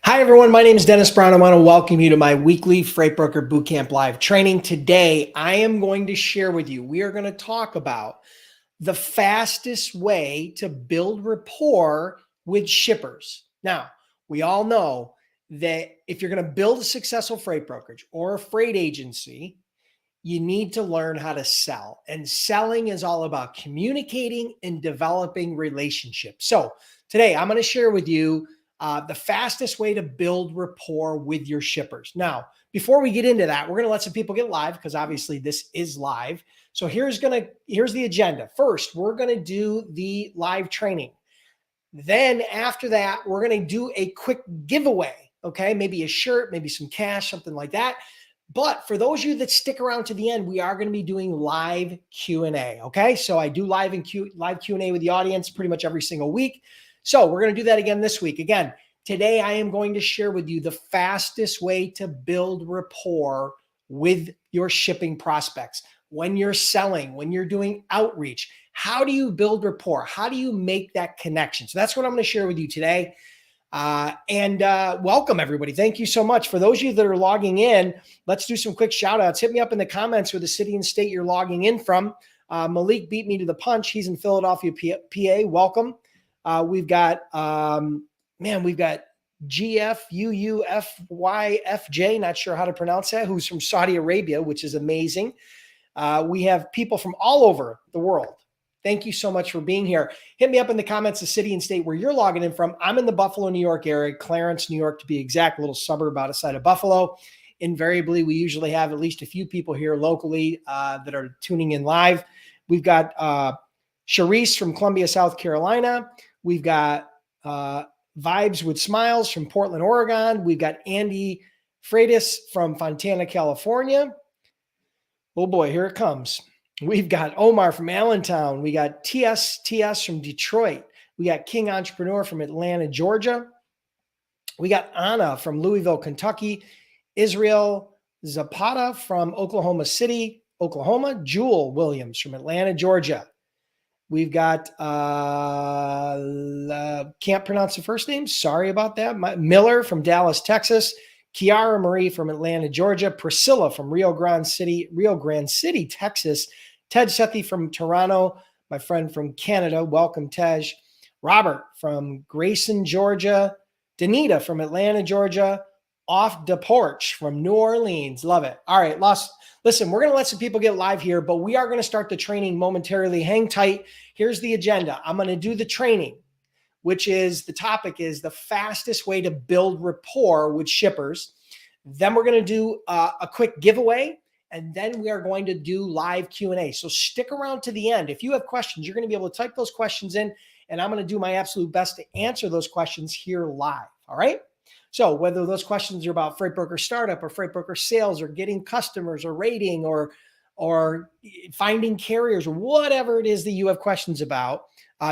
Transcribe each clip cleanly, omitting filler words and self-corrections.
Hi, everyone. My name is Dennis Brown. I want to welcome you to my weekly Freight Broker Bootcamp Live training. Today, I am going to share with you, we are going to talk about the fastest way to build rapport with shippers. Now, we all know that if you're going to build a successful freight brokerage or a freight agency, you need to learn how to sell. And selling is all about communicating and developing relationships. So today I'm going to share with you the fastest way to build rapport with your shippers. Now, before we get into that, we're going to let some people get live because obviously this is live. So here's the agenda. First, we're going to do the live training. Then after that, we're going to do a quick giveaway. Okay, maybe a shirt, maybe some cash, something like that. But for those of you that stick around to the end, we are going to be doing live Q&A. Okay, so I do live Q&A with the audience pretty much every single week. So we're going to do that again this week. Again, today I am going to share with you the fastest way to build rapport with your shipping prospects. When you're selling, when you're doing outreach, how do you build rapport? How do you make that connection? So that's what I'm going to share with you today. Welcome, everybody. Thank you so much. For those of you that are logging in, let's do some quick shout outs. Hit me up in the comments with the city and state you're logging in from. Malik beat me to the punch. He's in Philadelphia, PA. Welcome. We've got GFUUFYFJ, not sure how to pronounce that, who's from Saudi Arabia, which is amazing. We have people from all over the world. Thank you so much for being here. Hit me up in the comments, the city and state where you're logging in from. I'm in the Buffalo, New York area, Clarence, New York to be exact, a little suburb outside of Buffalo. Invariably, we usually have at least a few people here locally that are tuning in live. We've got Charisse from Columbia, South Carolina. We've got Vibes with Smiles from Portland, Oregon. We've got Andy Freitas from Fontana, California. Oh boy, here it comes. We've got Omar from Allentown. We got TS from Detroit. We got King Entrepreneur from Atlanta, Georgia. We got Anna from Louisville, Kentucky. Israel Zapata from Oklahoma City, Oklahoma. Jewel Williams from Atlanta, Georgia. We've got, can't pronounce the first name. Sorry about that. Miller from Dallas, Texas. Kiara Marie from Atlanta, Georgia. Priscilla from Rio Grande City, Texas. Ted Sethi from Toronto, my friend from Canada. Welcome, Tej. Robert from Grayson, Georgia. Danita from Atlanta, Georgia. Off the Porch from New Orleans. Love it. All right, listen, we're going to let some people get live here, but we are going to start the training momentarily. Hang tight. Here's the agenda. I'm going to do the training, which is the topic is the fastest way to build rapport with shippers. Then we're going to do a quick giveaway, and then we are going to do live Q&A. So stick around to the end. If you have questions, you're going to be able to type those questions in, and I'm going to do my absolute best to answer those questions here live. All right? So whether those questions are about freight broker startup or freight broker sales or getting customers or rating or finding carriers or whatever it is that you have questions about,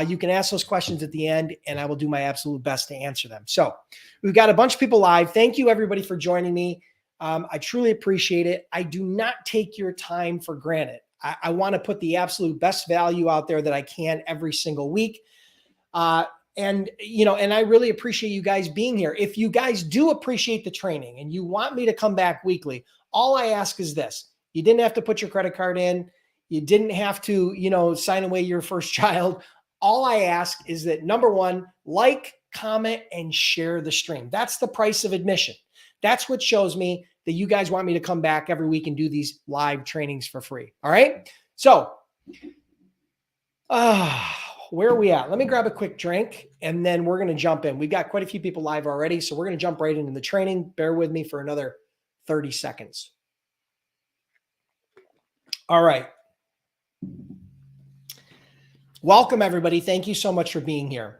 you can ask those questions at the end, and I will do my absolute best to answer them. So we've got a bunch of people live. Thank you, everybody, for joining me. I truly appreciate it. I do not take your time for granted. I want to put the absolute best value out there that I can every single week. And I really appreciate you guys being here. If you guys do appreciate the training and you want me to come back weekly, all I ask is this. You didn't have to put your credit card in. You didn't have to, sign away your first child. All I ask is that, number one, like, comment, and share the stream. That's the price of admission. That's what shows me that you guys want me to come back every week and do these live trainings for free. All right. So, where are we at? Let me grab a quick drink and then we're going to jump in. We've got quite a few people live already, so we're going to jump right into the training. Bear with me for another 30 seconds. All right. Welcome, everybody. Thank you so much for being here.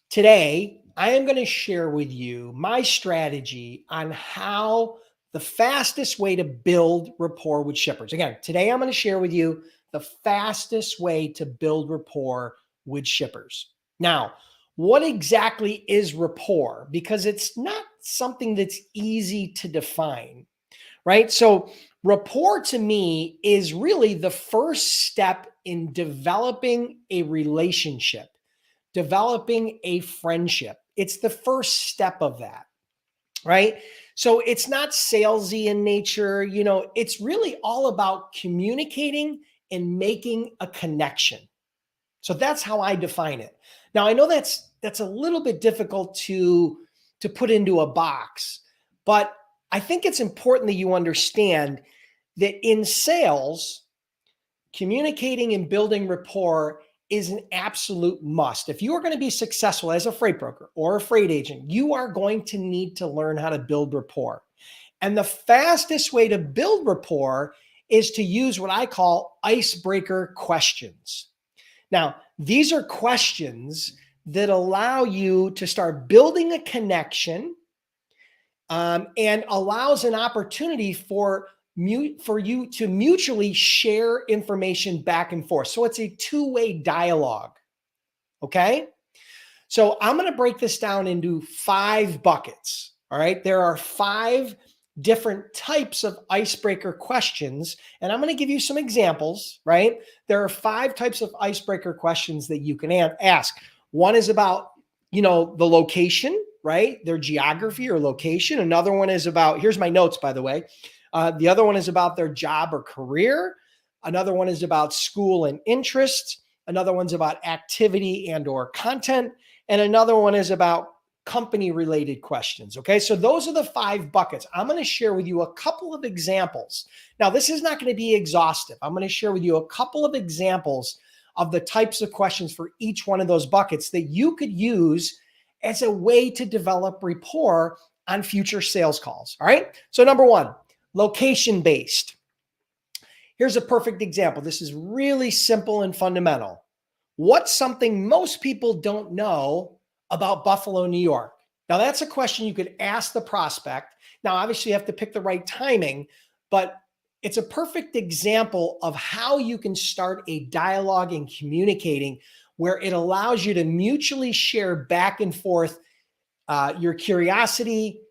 Today, I am going to share with you my strategy on how the fastest way to build rapport with shippers. Again, today I'm going to share with you the fastest way to build rapport with shippers. Now, what exactly is rapport? Because it's not something that's easy to define, right? So rapport to me is really the first step in developing a relationship, developing a friendship. It's the first step of that, right? So it's not salesy in nature. It's really all about communicating and making a connection. So that's how I define it. Now, I know that's a little bit difficult to put into a box, but I think it's important that you understand that in sales, communicating and building rapport is an absolute must. If you are going to be successful as a freight broker or a freight agent, you are going to need to learn how to build rapport. And the fastest way to build rapport is to use what I call icebreaker questions. Now, these are questions that allow you to start building a connection, and allows an opportunity for you to mutually share information back and forth. So it's a two-way dialogue. Okay. So I'm going to break this down into 5 buckets. All right. There are 5 different types of icebreaker questions, and I'm going to give you some examples, right? There are 5 types of icebreaker questions that you can ask. One is about, the location, right? Their geography or location. Another one is about, here's my notes, by the way. The other one is about their job or career. Another one is about school and interests. Another one's about activity and or content. And another one is about company related questions. Okay. So those are the 5 buckets. I'm going to share with you a couple of examples. Now, this is not going to be exhaustive. I'm going to share with you a couple of examples of the types of questions for each one of those buckets that you could use as a way to develop rapport on future sales calls. All right. So number 1, location based. Here's a perfect example. This is really simple and fundamental. What's something most people don't know about Buffalo, New York? Now, that's a question you could ask the prospect. Now, obviously, you have to pick the right timing, but it's a perfect example of how you can start a dialogue and communicating where it allows you to mutually share back and forth your curiosity,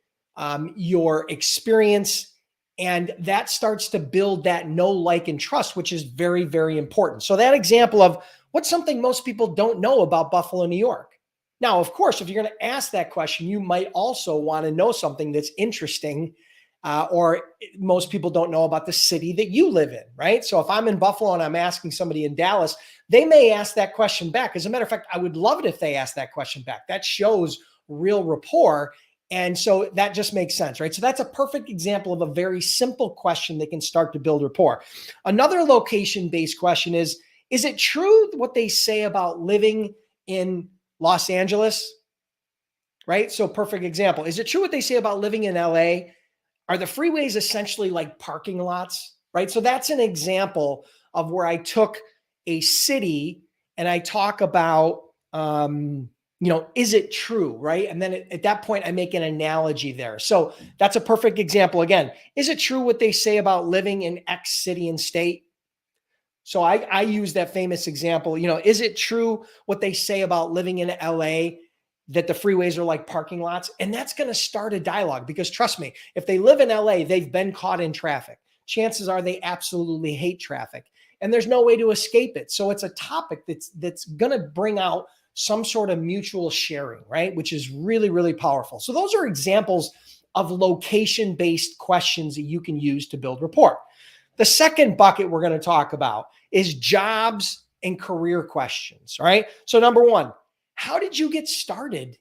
your experience, and that starts to build that know, like, and trust, which is very, very important. So that example of what's something most people don't know about Buffalo, New York? Now, of course, if you're going to ask that question, you might also want to know something that's interesting, or most people don't know about the city that you live in, right? So if I'm in Buffalo and I'm asking somebody in Dallas, they may ask that question back. As a matter of fact, I would love it if they asked that question back. That shows real rapport. And so that just makes sense, right? So that's a perfect example of a very simple question that can start to build rapport. Another location-based question is it true what they say about living in Los Angeles? Right? So perfect example. Is it true what they say about living in LA? Are the freeways essentially like parking lots? Right? So that's an example of where I took a city and I talk about, is it true, right? And then at that point, I make an analogy there. So that's a perfect example. Again, is it true what they say about living in X city and state? So I use that famous example, is it true what they say about living in LA, that the freeways are like parking lots? And that's going to start a dialogue, because trust me, if they live in LA, they've been caught in traffic. Chances are they absolutely hate traffic, and there's no way to escape it. So it's a topic that's going to bring out some sort of mutual sharing, right? Which is really, really powerful. So those are examples of location-based questions that you can use to build rapport. The second bucket we're going to talk about is jobs and career questions. All right. So number 1, how did you get started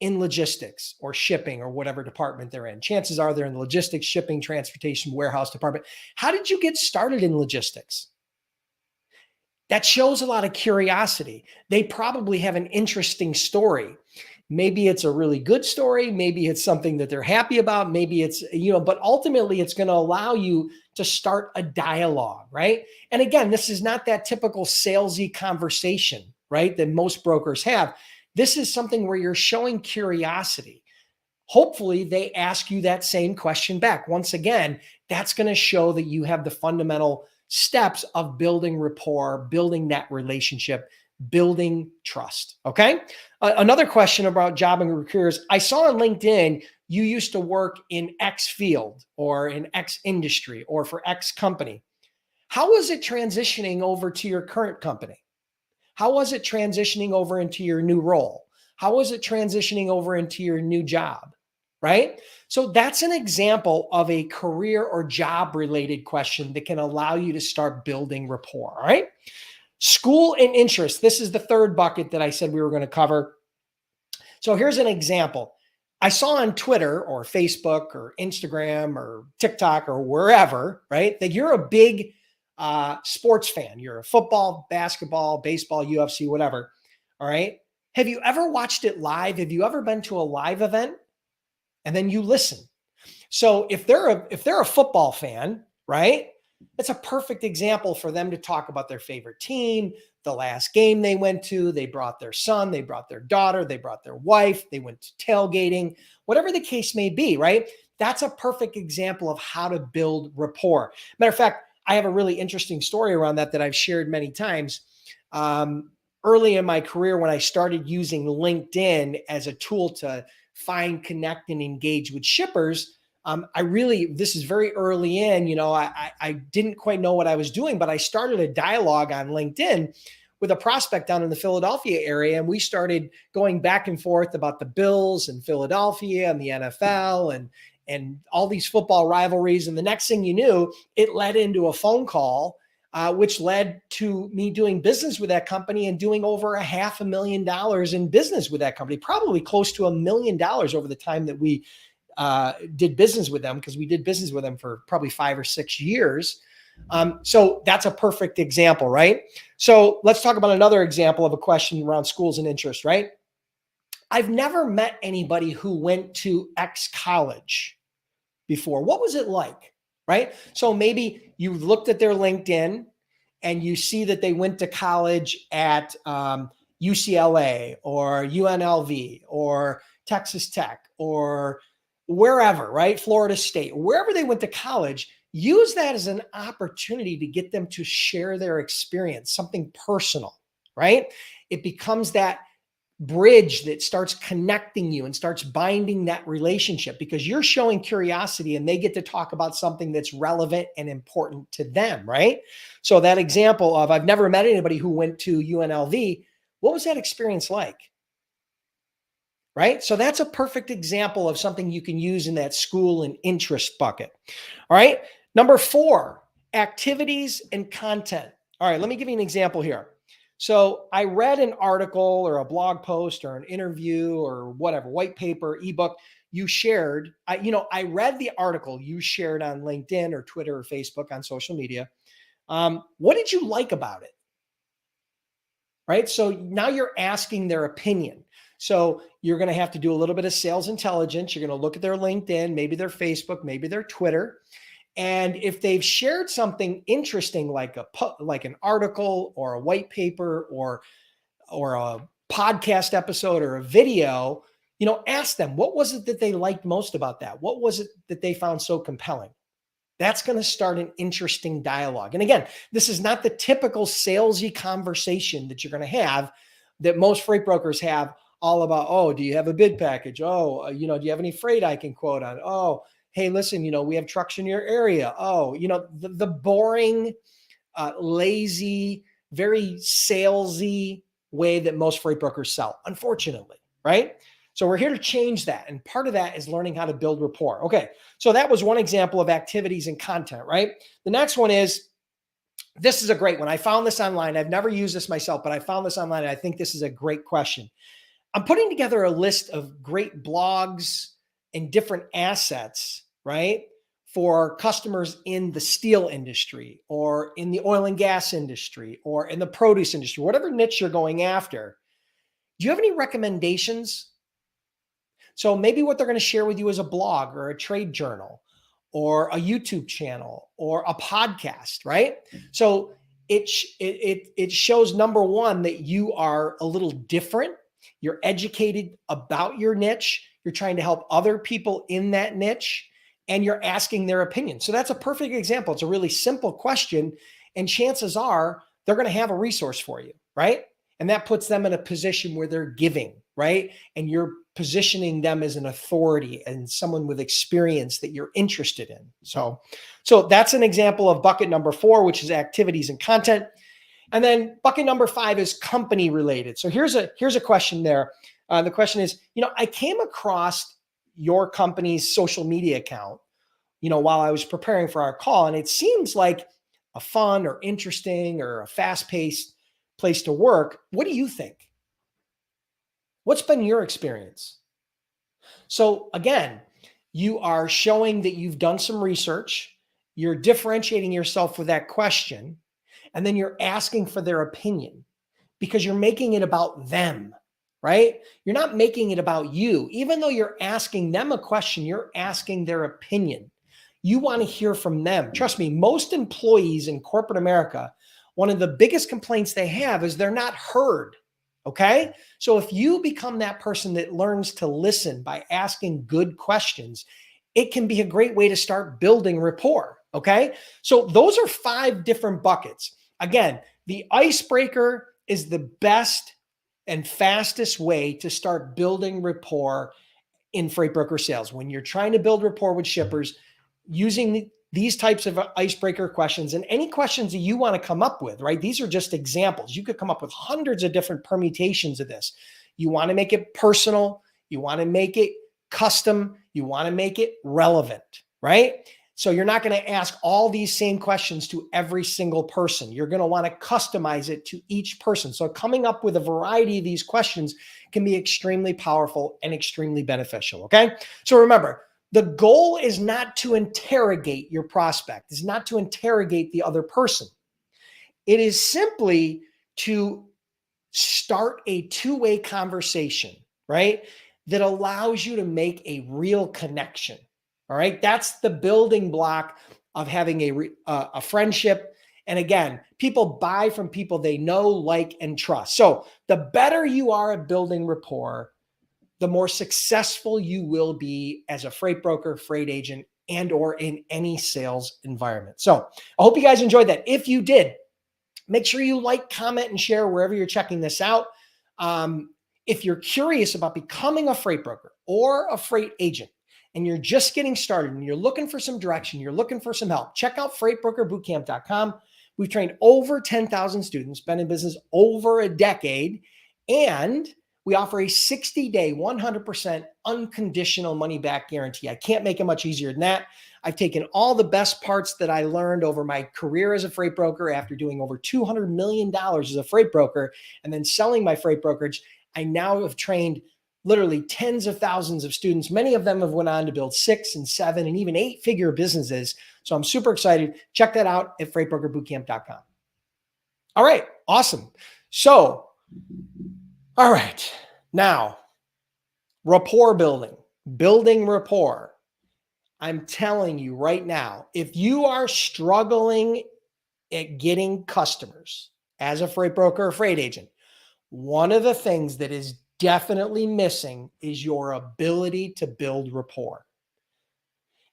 in logistics or shipping or whatever department they're in? Chances are they're in the logistics, shipping, transportation, warehouse department. How did you get started in logistics? That shows a lot of curiosity. They probably have an interesting story. Maybe it's a really good story. Maybe it's something that they're happy about. Maybe it's, but ultimately it's going to allow you to start a dialogue, right? And again, this is not that typical salesy conversation, right, that most brokers have. This is something where you're showing curiosity. Hopefully they ask you that same question back. Once again, that's going to show that you have the fundamental steps of building rapport, building that relationship, building trust. Okay. Another question about job and careers. I saw on LinkedIn, you used to work in X field or in X industry or for X company. How was it transitioning over to your current company? How was it transitioning over into your new role? How is it transitioning over into your new job? Right? So that's an example of a career or job related question that can allow you to start building rapport. All right. School and interest. This is the third bucket that I said we were going to cover. So here's an example. I saw on Twitter or Facebook or Instagram or TikTok or wherever, right, that you're a big sports fan. You're a football, basketball, baseball, UFC, whatever. All right. Have you ever watched it live? Have you ever been to a live event? And then you listen. So if they're a football fan, right? It's a perfect example for them to talk about their favorite team, the last game they went to, they brought their son, they brought their daughter, they brought their wife, they went to tailgating, whatever the case may be, right? That's a perfect example of how to build rapport. Matter of fact, I have a really interesting story around that I've shared many times. Early in my career, when I started using LinkedIn as a tool to find, connect, and engage with shippers, this is very early in, I didn't quite know what I was doing, but I started a dialogue on LinkedIn with a prospect down in the Philadelphia area. And we started going back and forth about the Bills and Philadelphia and the NFL and all these football rivalries. And the next thing you knew, it led into a phone call, which led to me doing business with that company and doing over $500,000 in business with that company, probably close to $1 million over the time that we did business with them, because we did business with them for probably 5 or 6 years. So that's a perfect example, right? So let's talk about another example of a question around schools and interest, right? I've never met anybody who went to X college before. What was it like, right? So maybe you looked at their LinkedIn and you see that they went to college at UCLA or UNLV or Texas Tech or wherever, right? Florida State, wherever they went to college. Use that as an opportunity to get them to share their experience, something personal, right? It becomes that bridge that starts connecting you and starts binding that relationship, because you're showing curiosity and they get to talk about something that's relevant and important to them, right? So that example of, I've never met anybody who went to UNLV. What was that experience like? Right? So that's a perfect example of something you can use in that school and interest bucket. All right. Number 4, activities and content. All right. Let me give you an example here. So I read an article or a blog post or an interview or whatever, white paper, ebook you shared. I read the article you shared on LinkedIn or Twitter or Facebook, on social media. What did you like about it? Right? So now you're asking their opinion. So you're going to have to do a little bit of sales intelligence. You're going to look at their LinkedIn, maybe their Facebook, maybe their Twitter. And if they've shared something interesting, like an article or a white paper or a podcast episode or a video, ask them, what was it that they liked most about that? What was it that they found so compelling? That's going to start an interesting dialogue. And again, this is not the typical salesy conversation that you're going to have, that most freight brokers have, all about, oh, do you have a bid package? Oh, do you have any freight I can quote on? Oh, hey, listen, we have trucks in your area. Oh, the boring, lazy, very salesy way that most freight brokers sell, unfortunately, right? So we're here to change that. And part of that is learning how to build rapport. Okay. So that was one example of activities and content, right? The next one is, this is a great one. I found this online. I've never used this myself, but I found this online and I think this is a great question. I'm putting together a list of great blogs and different assets, right, for customers in the steel industry or in the oil and gas industry or in the produce industry, whatever niche you're going after. Do you have any recommendations? So maybe what they're going to share with you is a blog or a trade journal or a YouTube channel or a podcast, right? So it shows, number one, that you are a little different. You're educated about your niche. You're trying to help other people in that niche, and you're asking their opinion. So that's a perfect example. It's a really simple question, and chances are they're going to have a resource for you, right? And that puts them in a position where they're giving, right? And you're positioning them as an authority and someone with experience that you're interested in. So that's an example of bucket number 4, which is activities and content. And then bucket number 5 is company related. So here's a question there. The question is, I came across your company's social media account, while I was preparing for our call, and it seems like a fun or interesting or a fast-paced place to work. What do you think? What's been your experience? So again, you are showing that you've done some research, you're differentiating yourself with that question, and then you're asking for their opinion because you're making it about them, right? You're not making it about you. Even though you're asking them a question, you're asking their opinion. You want to hear from them. Trust me, most employees in corporate America, one of the biggest complaints they have is they're not heard. Okay. So if you become that person that learns to listen by asking good questions, it can be a great way to start building rapport. Okay. So those are 5 different buckets. Again, the icebreaker is the best and fastest way to start building rapport in freight broker sales. When you're trying to build rapport with shippers, using these types of icebreaker questions and any questions that you want to come up with, right? These are just examples. You could come up with hundreds of different permutations of this. You want to make it personal. You want to make it custom. You want to make it relevant, right? So you're not going to ask all these same questions to every single person. You're going to want to customize it to each person. So coming up with a variety of these questions can be extremely powerful and extremely beneficial, okay? So remember, the goal is not to interrogate your prospect. It's not to interrogate the other person. It is simply to start a two-way conversation, right? That allows you to make a real connection. All right. That's the building block of having a friendship. And again, people buy from people they know, like, and trust. So the better you are at building rapport, the more successful you will be as a freight broker, freight agent, and or in any sales environment. So I hope you guys enjoyed that. If you did, make sure you like, comment, and share wherever you're checking this out. If you're curious about becoming a freight broker or a freight agent, and you're just getting started and you're looking for some direction, you're looking for some help, check out freightbrokerbootcamp.com. We've trained over 10,000 students, been in business over a decade, and we offer a 60-day, 100% unconditional money-back guarantee. I can't make it much easier than that. I've taken all the best parts that I learned over my career as a freight broker after doing over $200 million as a freight broker and then selling my freight brokerage. I now have trained literally tens of thousands of students. Many of them have went on to build 6 and 7 and even 8-figure businesses. So I'm super excited. Check that out at freightbrokerbootcamp.com. All right. Awesome. So, all right. Now, rapport building rapport. I'm telling you right now, if you are struggling at getting customers as a freight broker or freight agent, one of the things that is definitely missing is your ability to build rapport.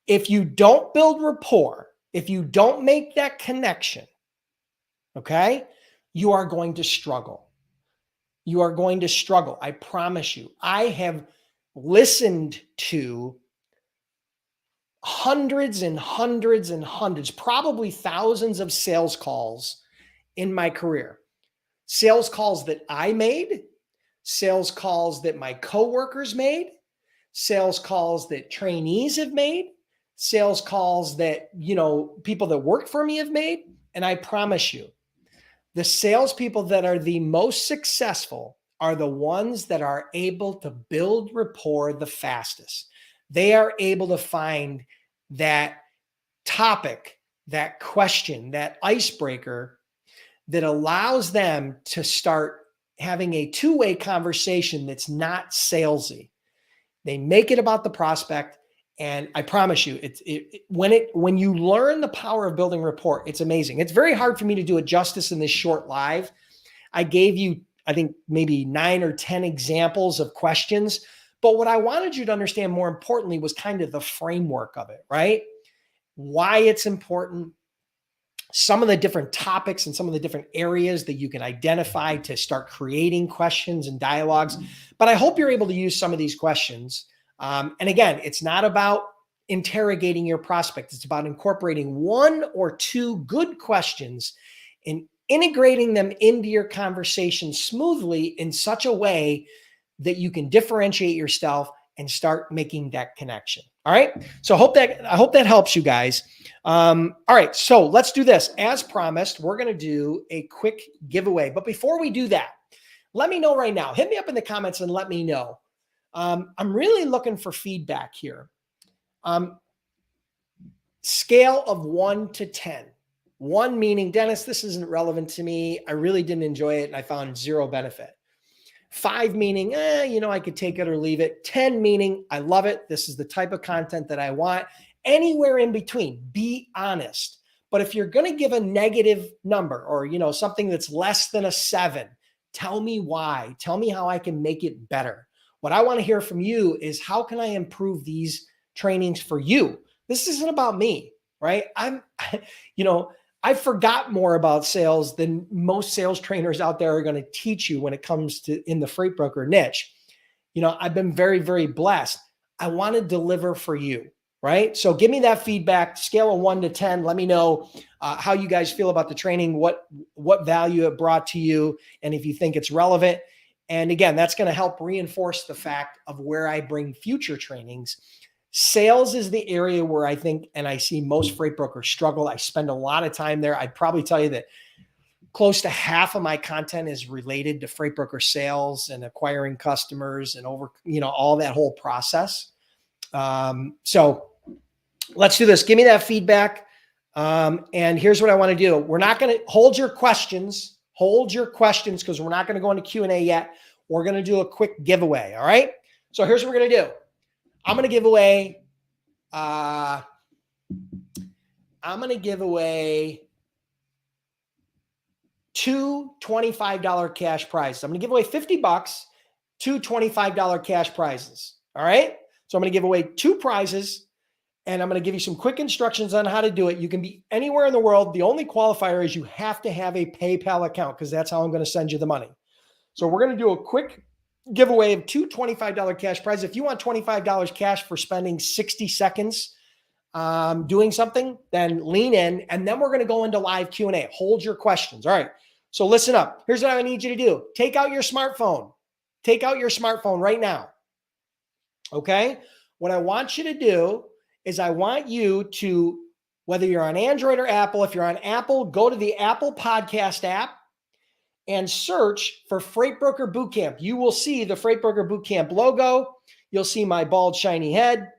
If you don't build rapport, if you don't make that connection, okay, you are going to struggle. You are going to struggle. I promise you. I have listened to hundreds and hundreds and hundreds, probably thousands of sales calls in my career. Sales calls that I made, sales calls that my coworkers made, sales calls that trainees have made, sales calls that, people that work for me have made. And I promise you, the salespeople that are the most successful are the ones that are able to build rapport the fastest. They are able to find that topic, that question, that icebreaker that allows them to start having a two-way conversation that's not salesy. They make it about the prospect. And I promise you, when you learn the power of building rapport, it's amazing. It's very hard for me to do it justice in this short live. I gave you, I think, maybe 9 or 10 examples of questions. But what I wanted you to understand more importantly was kind of the framework of it, right? Why it's important, some of the different topics and some of the different areas that you can identify to start creating questions and dialogues. But I hope you're able to use some of these questions. And again, it's not about interrogating your prospect. It's about incorporating 1 or 2 good questions and integrating them into your conversation smoothly in such a way that you can differentiate yourself and start making that connection. All right. So I hope that helps you guys. All right. So let's do this. As promised, we're going to do a quick giveaway. But before we do that, let me know right now. Hit me up in the comments and let me know. I'm really looking for feedback here. Scale of 1 to 10. 1 meaning, Dennis, this isn't relevant to me. I really didn't enjoy it and I found zero benefit. 5 meaning, I could take it or leave it. 10 meaning, I love it. This is the type of content that I want. Anywhere in between, be honest. But if you're going to give a negative number or, something that's less than a 7, tell me why. Tell me how I can make it better. What I want to hear from you is how can I improve these trainings for you? This isn't about me, right? I forgot more about sales than most sales trainers out there are going to teach you when it comes to in the freight broker niche. I've been very, very blessed. I want to deliver for you, right? So give me that feedback, scale of 1 to 10. Let me know how you guys feel about the training, what value it brought to you, and if you think it's relevant. And again, that's going to help reinforce the fact of where I bring future trainings. Sales is the area where I think, and I see most freight brokers struggle. I spend a lot of time there. I'd probably tell you that close to half of my content is related to freight broker sales and acquiring customers and all that whole process. So let's do this. Give me that feedback. And here's what I want to do. We're not going to hold your questions because we're not going to go into Q&A yet. We're going to do a quick giveaway. All right. So here's what we're going to do. I'm going to give away, two $25 cash prizes. I'm going to give away $50, 2 $25 cash prizes. All right. So I'm going to give away 2 prizes and I'm going to give you some quick instructions on how to do it. You can be anywhere in the world. The only qualifier is you have to have a PayPal account because that's how I'm going to send you the money. So we're going to do a quick giveaway of 2 $25 cash prizes. If you want $25 cash for spending 60 seconds doing something, then lean in. And then we're going to go into live Q&A. Hold your questions. All right. So listen up. Here's what I need you to do. Take out your smartphone. Take out your smartphone right now. Okay. What I want you to do is I want you to, whether you're on Android or Apple, if you're on Apple, go to the Apple Podcast app and search for Freight Broker Bootcamp. You will see the Freight Broker Bootcamp logo. You'll see my bald, shiny head.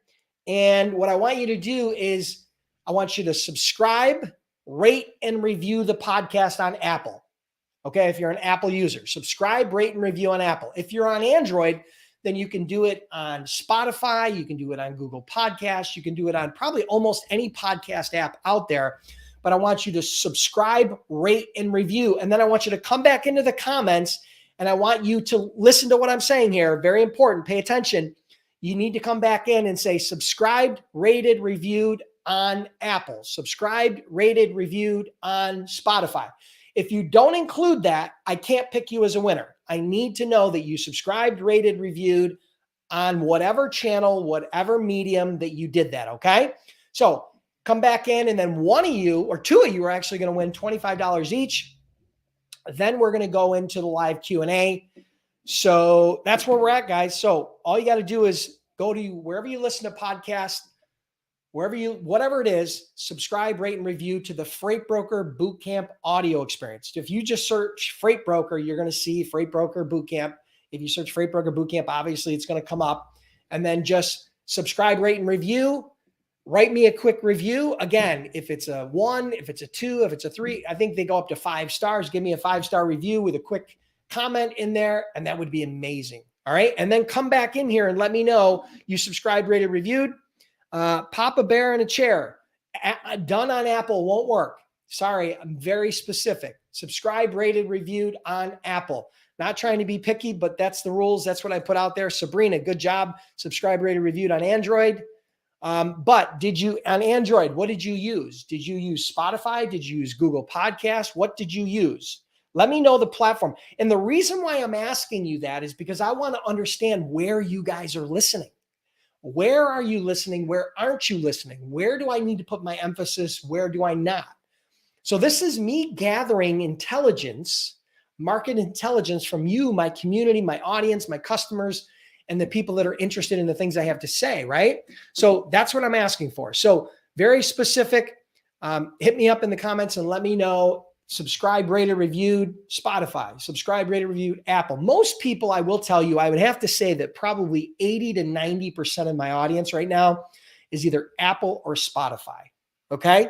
And what I want you to do is I want you to subscribe, rate, and review the podcast on Apple. Okay, if you're an Apple user, subscribe, rate, and review on Apple. If you're on Android, then you can do it on Spotify. You can do it on Google Podcasts. You can do it on probably almost any podcast app out there. But I want you to subscribe, rate, and review. And then I want you to come back into the comments and I want you to listen to what I'm saying here. Very important. Pay attention. You need to come back in and say subscribed, rated, reviewed on Apple. Subscribed, rated, reviewed on Spotify. If you don't include that, I can't pick you as a winner. I need to know that you subscribed, rated, reviewed on whatever channel, whatever medium that you did that. Okay. So come back in and then one of you or 2 of you are actually going to win $25 each. Then we're going to go into the live Q&A. So that's where we're at, guys. So all you got to do is go to wherever you listen to podcasts, whatever it is, subscribe, rate, and review to the Freight Broker Bootcamp audio experience. If you just search Freight Broker, you're going to see Freight Broker Bootcamp. If you search Freight Broker Bootcamp, obviously it's going to come up. And then just subscribe, rate, and review. Write me a quick review. Again, if it's a 1, if it's a 2, if it's a 3, I think they go up to 5 stars. Give me a 5-star review with a quick comment in there, and that would be amazing. All right. And then come back in here and let me know you subscribed, rated, reviewed. Pop a bear in a chair. Done on Apple won't work. Sorry, I'm very specific. Subscribe, rated, reviewed on Apple. Not trying to be picky, but that's the rules. That's what I put out there. Sabrina, good job. Subscribe, rated, reviewed on Android. But on Android, what did you use? Did you use Spotify? Did you use Google Podcasts? What did you use? Let me know the platform. And the reason why I'm asking you that is because I want to understand where you guys are listening. Where are you listening? Where aren't you listening? Where do I need to put my emphasis? Where do I not? So this is me gathering intelligence, market intelligence from you, my community, my audience, my customers, and the people that are interested in the things I have to say, right? So that's what I'm asking for. So very specific. Hit me up in the comments and let me know. Subscribe, rated, reviewed, Spotify. Subscribe, rated, reviewed, Apple. Most people, I will tell you, I would have to say that probably 80 to 90% of my audience right now is either Apple or Spotify. Okay.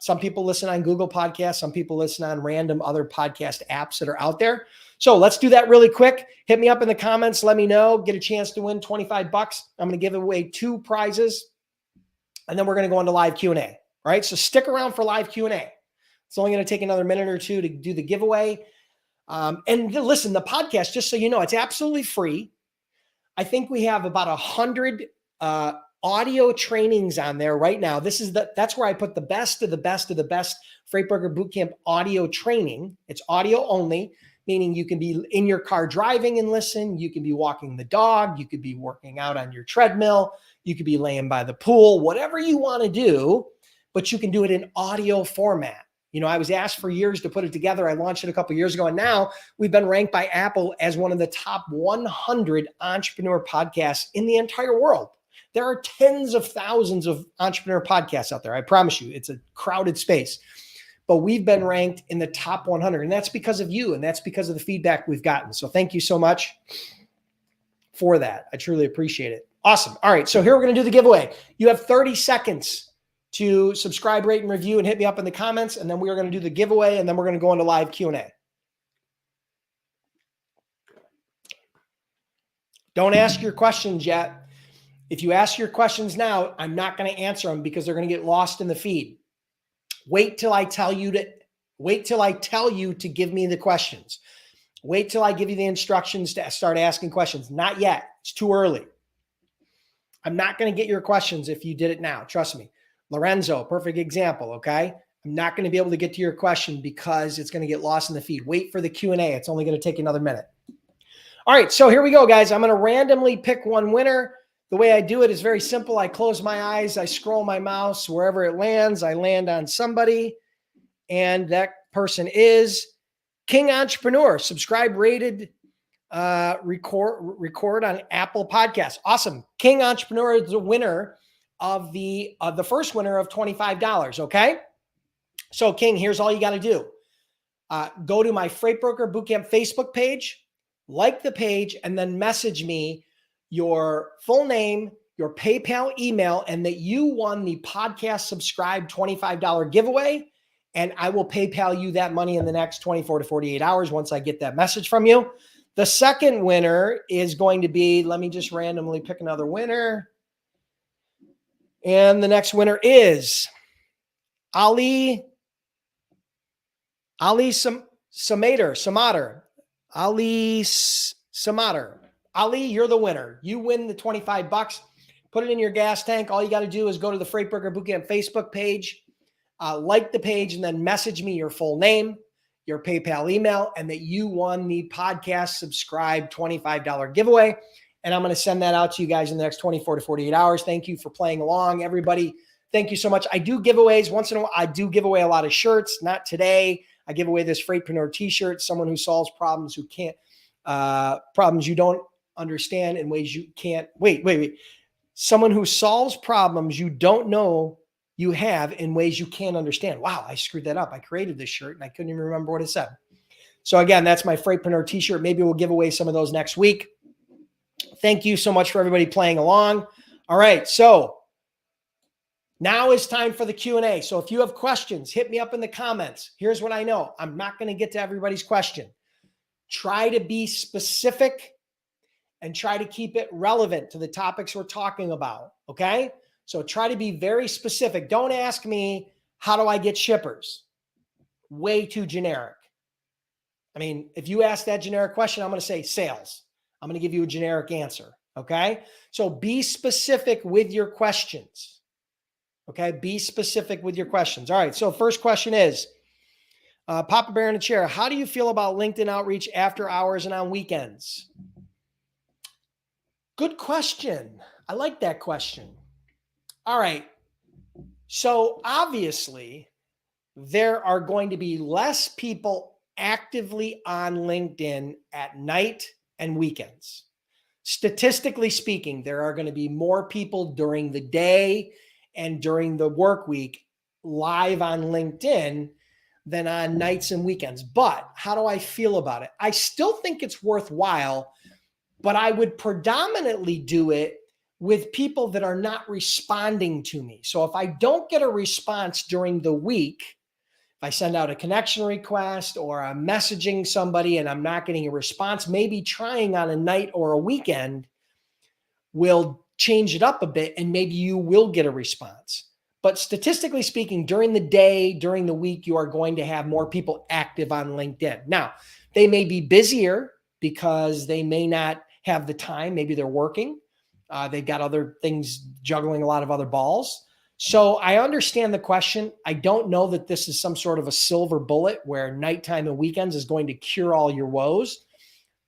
Some people listen on Google Podcasts. Some people listen on random other podcast apps that are out there. So let's do that really quick. Hit me up in the comments. Let me know. Get a chance to win $25. I'm going to give away 2 prizes, and then we're going to go into live Q&A. All right. So stick around for live Q&A. It's only going to take another minute or two to do the giveaway. And listen, the podcast, just so you know, it's absolutely free. I think we have about 100 audio trainings on there right now. That's where I put the best of the best of the best Freight Broker Bootcamp audio training. It's audio only, meaning you can be in your car driving and listen. You can be walking the dog. You could be working out on your treadmill. You could be laying by the pool, whatever you want to do, but you can do it in audio format. You know, I was asked for years to put it together. I launched it a couple of years ago, and now we've been ranked by Apple as one of the top 100 entrepreneur podcasts in the entire world. There are tens of thousands of entrepreneur podcasts out there. I promise you, it's a crowded space. But we've been ranked in the top 100, and that's because of you, and that's because of the feedback we've gotten. So thank you so much for that. I truly appreciate it. Awesome. All right, so here we're going to do the giveaway. You have 30 seconds to subscribe, rate, and review, and hit me up in the comments, and then we are going to do the giveaway, and then we're going to go into live Q&A. Don't ask your questions yet. If you ask your questions now, I'm not going to answer them because they're going to get lost in the feed. Wait till I tell you to give me the questions. Wait till I give you the instructions to start asking questions. Not yet. It's too early. I'm not going to get your questions if you did it now. Trust me. Lorenzo, perfect example, okay? I'm not going to be able to get to your question because it's going to get lost in the feed. Wait for the Q&A. It's only going to take another minute. All right, so here we go, guys. I'm going to randomly pick one winner. The way I do it is very simple. I close my eyes. I scroll my mouse. Wherever it lands, I land on somebody, and that person is King Entrepreneur. Subscribe, rated, record on Apple Podcasts. Awesome. King Entrepreneur is the winner of the first winner of $25. Okay. So King, here's all you got to do. Go to my Freight Broker Bootcamp Facebook page, like the page, and then message me your full name, your PayPal email, and that you won the podcast subscribe $25 giveaway. And I will PayPal you that money in the next 24 to 48 hours once I get that message from you. The second winner is going to be, let me just randomly pick another winner. And the next winner is Ali Samater. Ali, you're the winner. You win the $25. Put it in your gas tank. All you got to do is go to the Freight Broker Bootcamp Facebook page, like the page, and then message me your full name, your PayPal email, and that you won the podcast subscribe $25 giveaway. And I'm going to send that out to you guys in the next 24 to 48 hours. Thank you for playing along, everybody. Thank you so much. I do giveaways once in a while. I do give away a lot of shirts. Not today. I give away this Freightpreneur t-shirt, someone who solves problems problems you don't understand in ways you can't. Wait. Someone who solves problems you don't know you have in ways you can't understand. Wow, I screwed that up. I created this shirt and I couldn't even remember what it said. So again, that's my Freightpreneur t-shirt. Maybe we'll give away some of those next week. Thank you so much for everybody playing along. All right, so now is time for the Q&A. So if you have questions, hit me up in the comments. Here's what I know. I'm not going to get to everybody's question. Try to be specific and try to keep it relevant to the topics we're talking about, okay? So try to be very specific. Don't ask me, how do I get shippers? Way too generic. I mean, if you ask that generic question, I'm going to say sales. I'm going to give you a generic answer, okay? So be specific with your questions, okay? Be specific with your questions. All right, so first question is, Papa Bear in a chair, how do you feel about LinkedIn outreach after hours and on weekends? Good question. I like that question. All right. So obviously, there are going to be less people actively on LinkedIn at night and weekends. Statistically speaking, there are going to be more people during the day and during the work week live on LinkedIn than on nights and weekends. But how do I feel about it? I still think it's worthwhile, but I would predominantly do it with people that are not responding to me. So if I don't get a response during the week, if I send out a connection request or I'm messaging somebody and I'm not getting a response, maybe trying on a night or a weekend will change it up a bit and maybe you will get a response. But statistically speaking, during the day, during the week, you are going to have more people active on LinkedIn. Now, they may be busier because they may not have the time. Maybe they're working. They've got other things, juggling a lot of other balls. So I understand the question. I don't know that this is some sort of a silver bullet where nighttime and weekends is going to cure all your woes,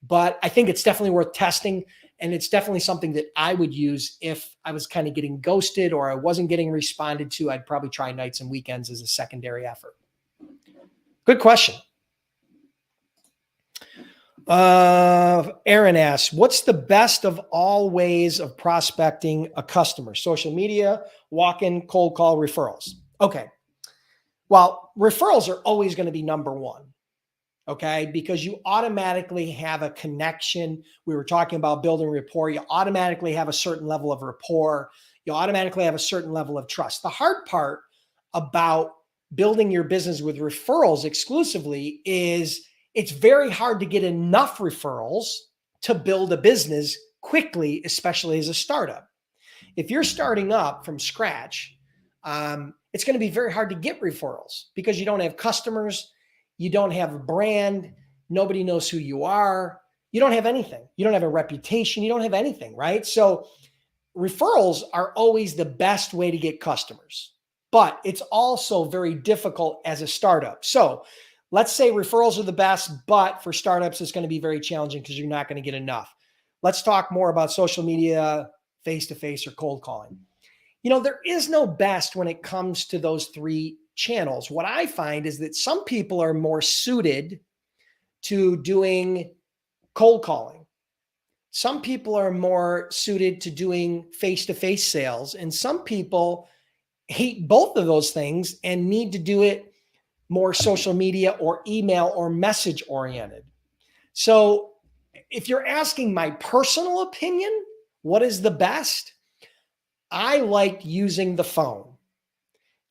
but I think it's definitely worth testing. And it's definitely something that I would use if I was kind of getting ghosted or I wasn't getting responded to. I'd probably try nights and weekends as a secondary effort. Good question. Aaron asks, what's the best of all ways of prospecting a customer? Social media, walk-in, cold call, referrals. Okay. Well, referrals are always going to be number one. Okay, because you automatically have a connection. We were talking about building rapport. You automatically have a certain level of rapport. You automatically have a certain level of trust. The hard part about building your business with referrals exclusively is it's very hard to get enough referrals to build a business quickly, especially as a startup. If you're starting up from scratch, it's going to be very hard to get referrals because you don't have customers. You don't have a brand. Nobody knows who you are. You don't have anything. You don't have a reputation. You don't have anything, right? So referrals are always the best way to get customers, but it's also very difficult as a startup. So let's say referrals are the best, but for startups, it's going to be very challenging because you're not going to get enough. Let's talk more about social media, face-to-face, or cold calling. You know, there is no best when it comes to those three channels. What I find is that some people are more suited to doing cold calling. Some people are more suited to doing face-to-face sales, and some people hate both of those things and need to do it more social media or email or message oriented. So if you're asking my personal opinion, what is the best? I like using the phone.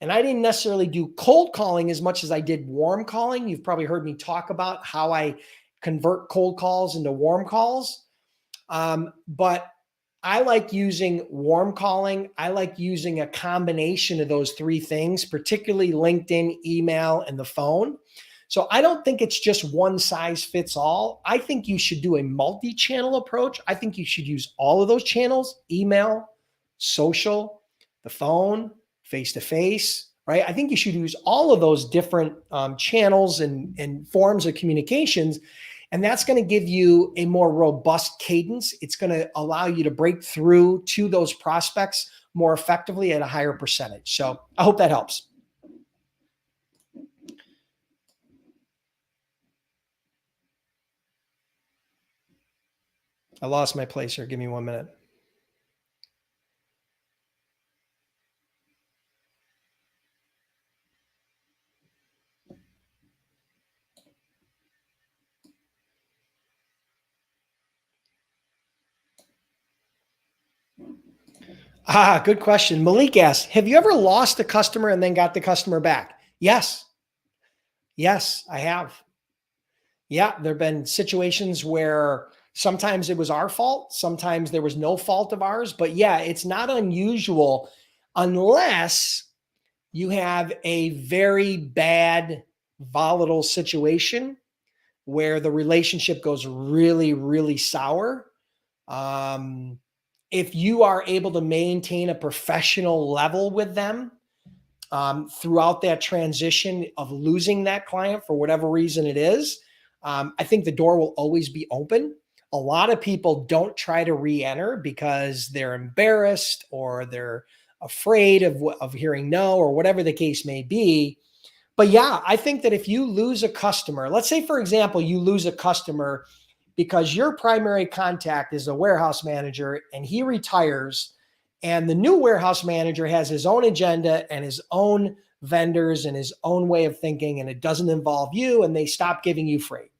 And I didn't necessarily do cold calling as much as I did warm calling. You've probably heard me talk about how I convert cold calls into warm calls. But I like using warm calling. I like using a combination of those three things, particularly LinkedIn, email, and the phone. So I don't think it's just one size fits all. I think you should do a multi-channel approach. I think you should use all of those channels: email, social, the phone, face-to-face, right? I think you should use all of those different channels and forms of communications. And that's going to give you a more robust cadence. It's going to allow you to break through to those prospects more effectively at a higher percentage. So I hope that helps. I lost my place here. Give me 1 minute. Good question. Malik asked, have you ever lost a customer and then got the customer back? Yes. Yes, I have. Yeah, there have been situations where sometimes it was our fault. Sometimes there was no fault of ours. But yeah, it's not unusual unless you have a very bad, volatile situation where the relationship goes really, really sour. If you are able to maintain a professional level with them throughout that transition of losing that client for whatever reason it is, I think the door will always be open. A lot of people don't try to re-enter because they're embarrassed or they're afraid of hearing no or whatever the case may be. But yeah, I think that if you lose a customer, let's say, for example, you lose a customer because your primary contact is a warehouse manager and he retires, and the new warehouse manager has his own agenda and his own vendors and his own way of thinking, and it doesn't involve you, and they stop giving you freight.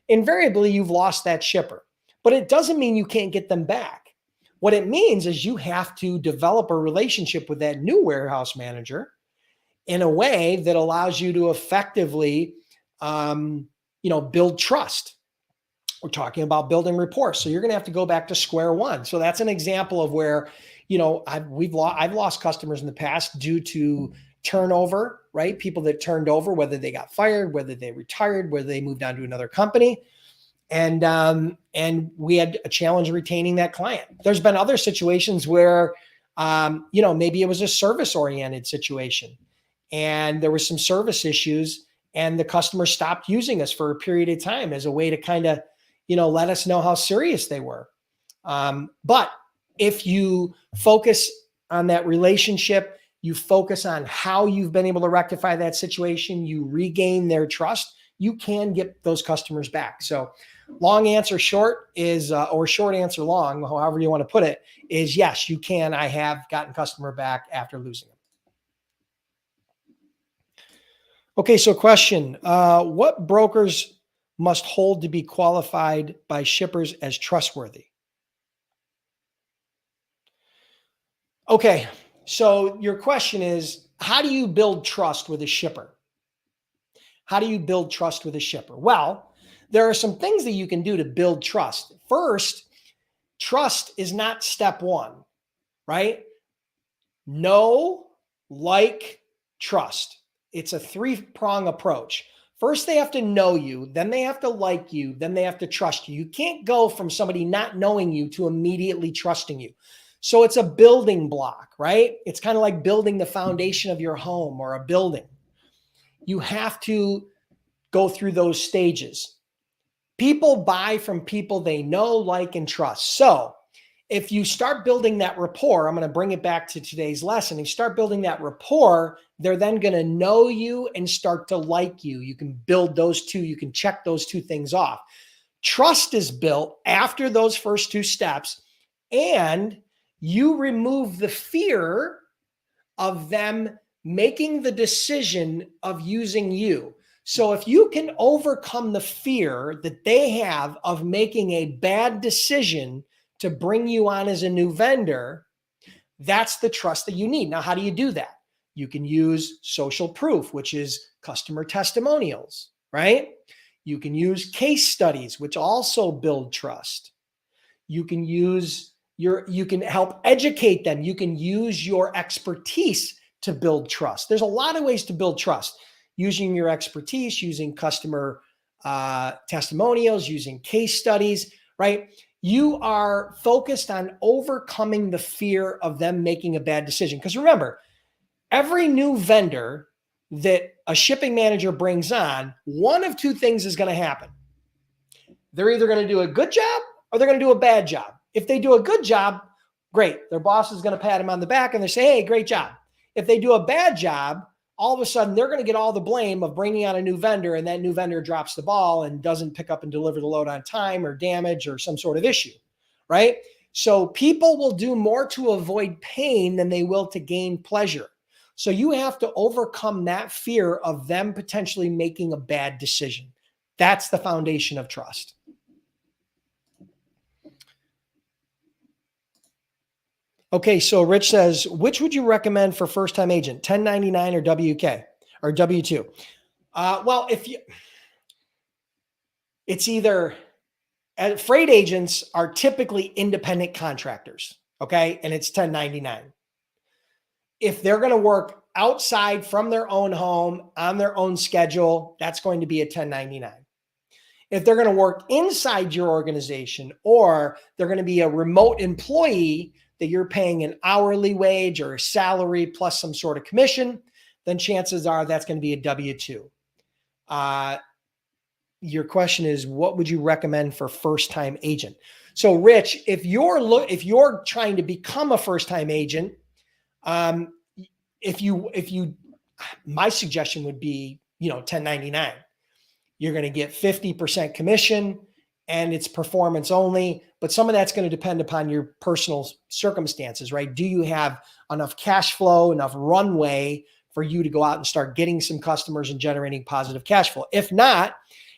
Invariably, you've lost that shipper, but it doesn't mean you can't get them back. What it means is you have to develop a relationship with that new warehouse manager in a way that allows you to effectively, build trust. We're talking about building rapport. So you're going to have to go back to square one. So that's an example of where, I've lost customers in the past due to turnover, right? People that turned over, whether they got fired, whether they retired, whether they moved on to another company. And we had a challenge retaining that client. There's been other situations where, maybe it was a service oriented situation and there were some service issues and the customer stopped using us for a period of time as a way to kind of, let us know how serious they were. But if you focus on that relationship, you focus on how you've been able to rectify that situation, you regain their trust, you can get those customers back. So long answer short is, or short answer long, however you want to put it, is yes, you can. I have gotten customer back after losing them. Okay, so question, what brokers must hold to be qualified by shippers as trustworthy? Okay, so your question is, how do you build trust with a shipper? How do you build trust with a shipper? Well, there are some things that you can do to build trust. First, trust is not step one, right? Know, like, trust. It's a three-prong approach. First, they have to know you, then they have to like you, then they have to trust you. You can't go from somebody not knowing you to immediately trusting you. So it's a building block, right? It's kind of like building the foundation of your home or a building. You have to go through those stages. People buy from people they know, like, and trust. So if you start building that rapport, I'm going to bring it back to today's lesson. If you start building that rapport, they're then going to know you and start to like you. You can build those two. You can check those two things off. Trust is built after those first two steps, and you remove the fear of them making the decision of using you. So if you can overcome the fear that they have of making a bad decision to bring you on as a new vendor, that's the trust that you need. Now, how do you do that? You can use social proof, which is customer testimonials, right? You can use case studies, which also build trust. You can you can help educate them. You can use your expertise to build trust. There's a lot of ways to build trust. Using your expertise, using customer testimonials, using case studies, right? You are focused on overcoming the fear of them making a bad decision. Because remember, every new vendor that a shipping manager brings on, one of two things is going to happen. They're either going to do a good job or they're going to do a bad job. If they do a good job, great. Their boss is going to pat them on the back and they say, hey, great job. If they do a bad job, all of a sudden they're going to get all the blame of bringing on a new vendor, and that new vendor drops the ball and doesn't pick up and deliver the load on time, or damage, or some sort of issue, right? So people will do more to avoid pain than they will to gain pleasure. So you have to overcome that fear of them potentially making a bad decision. That's the foundation of trust. Okay, so Rich says, which would you recommend for first-time agent, 1099 or WK or W-2? Well, it's either, freight agents are typically independent contractors, okay, and it's 1099. If they're going to work outside from their own home on their own schedule, that's going to be a 1099. If they're going to work inside your organization, or they're going to be a remote employee that you're paying an hourly wage or a salary plus some sort of commission, then chances are that's going to be a W-2. Your question is, what would you recommend for first-time agent? So Rich, if you're trying to become a first-time agent, if you my suggestion would be, 1099. You're going to get 50% commission and it's performance only, but some of that's going to depend upon your personal circumstances, right? Do you have enough cash flow, enough runway for you to go out and start getting some customers and generating positive cash flow? If not,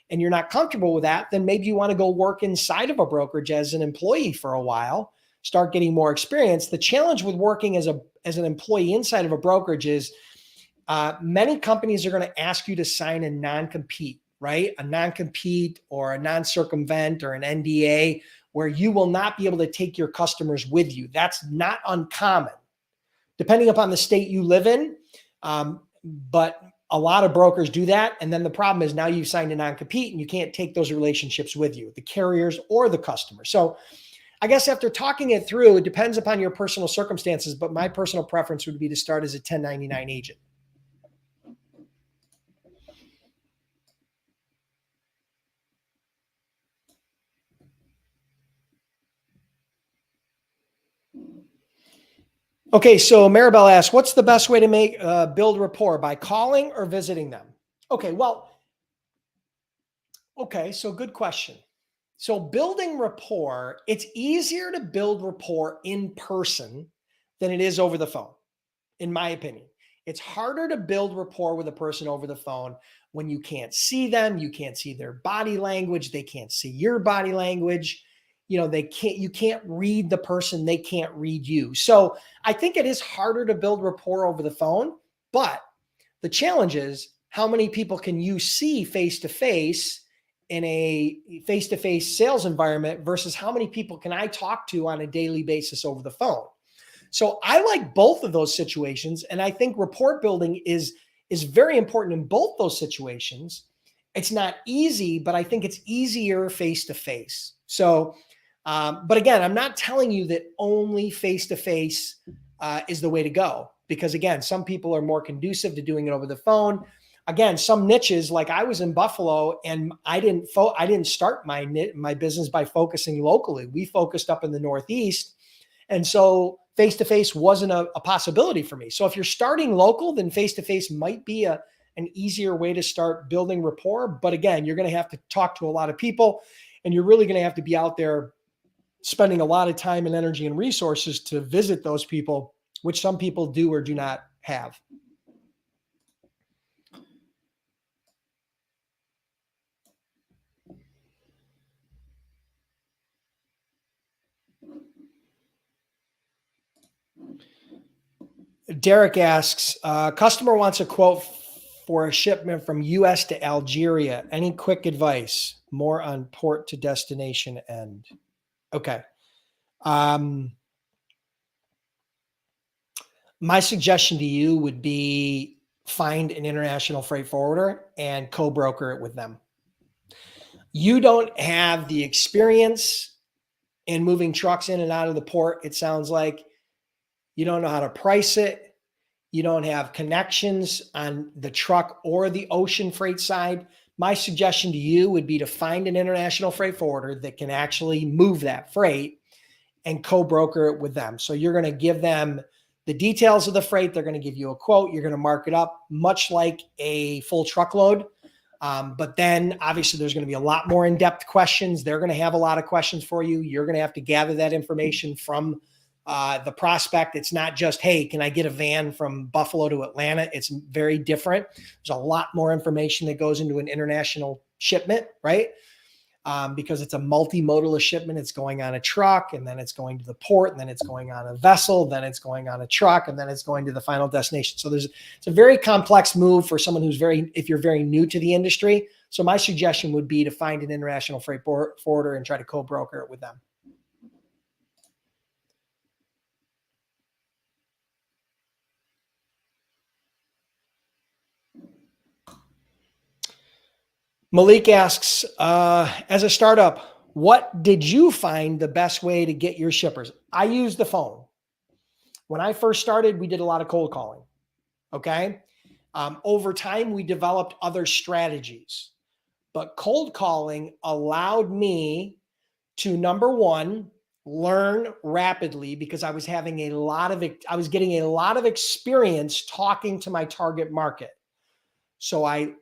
and you're not comfortable with that, then maybe you want to go work inside of a brokerage as an employee for a while, start getting more experience. The challenge with working as an employee inside of a brokerage is many companies are going to ask you to sign a non-compete, right? A non-compete or a non-circumvent or an NDA where you will not be able to take your customers with you. That's not uncommon, depending upon the state you live in. But a lot of brokers do that. And then the problem is now you've signed a non-compete and you can't take those relationships with you, the carriers or the customer. So I guess after talking it through, it depends upon your personal circumstances, but my personal preference would be to start as a 1099 agent. Okay, so Maribel asks, what's the best way to build rapport, by calling or visiting them? Okay, so good question. So building rapport, it's easier to build rapport in person than it is over the phone, in my opinion. It's harder to build rapport with a person over the phone when you can't see them, you can't see their body language, they can't see your body language. You can't read the person, they can't read you. So I think it is harder to build rapport over the phone, but the challenge is how many people can you see face-to-face in a face-to-face sales environment versus how many people can I talk to on a daily basis over the phone? So I like both of those situations. And I think rapport building is very important in both those situations. It's not easy, but I think it's easier face-to-face. So, but again, I'm not telling you that only face-to-face is the way to go, because again, some people are more conducive to doing it over the phone. Again, some niches, like I was in Buffalo and I didn't start my business by focusing locally. We focused up in the Northeast. And so face-to-face wasn't a possibility for me. So if you're starting local, then face-to-face might be an easier way to start building rapport. But again, you're going to have to talk to a lot of people and you're really going to have to be out there spending a lot of time and energy and resources to visit those people, which some people do or do not have. Derek asks, customer wants a quote for a shipment from US to Algeria. Any quick advice? More on port to destination end. Okay. My suggestion to you would be find an international freight forwarder and co-broker it with them. You don't have the experience in moving trucks in and out of the port. It sounds like you don't know how to price it. You don't have connections on the truck or the ocean freight side. My suggestion to you would be to find an international freight forwarder that can actually move that freight and co-broker it with them. So you're going to give them the details of the freight. They're going to give you a quote. You're going to mark it up much like a full truckload. But then obviously there's going to be a lot more in-depth questions. They're going to have a lot of questions for you. You're going to have to gather that information from the prospect. It's not just, hey, can I get a van from Buffalo to Atlanta? It's very different. There's a lot more information that goes into an international shipment, right? Because it's a multimodal shipment. It's going on a truck, and then it's going to the port, and then it's going on a vessel, then it's going on a truck, and then it's going to the final destination. So it's a very complex move for someone if you're very new to the industry. So my suggestion would be to find an international freight forwarder and try to co-broker it with them. Malik asks, as a startup, what did you find the best way to get your shippers? I use the phone. When I first started, we did a lot of cold calling. Okay. Over time, we developed other strategies, but cold calling allowed me to, number one, learn rapidly because I was getting a lot of experience talking to my target market. So I've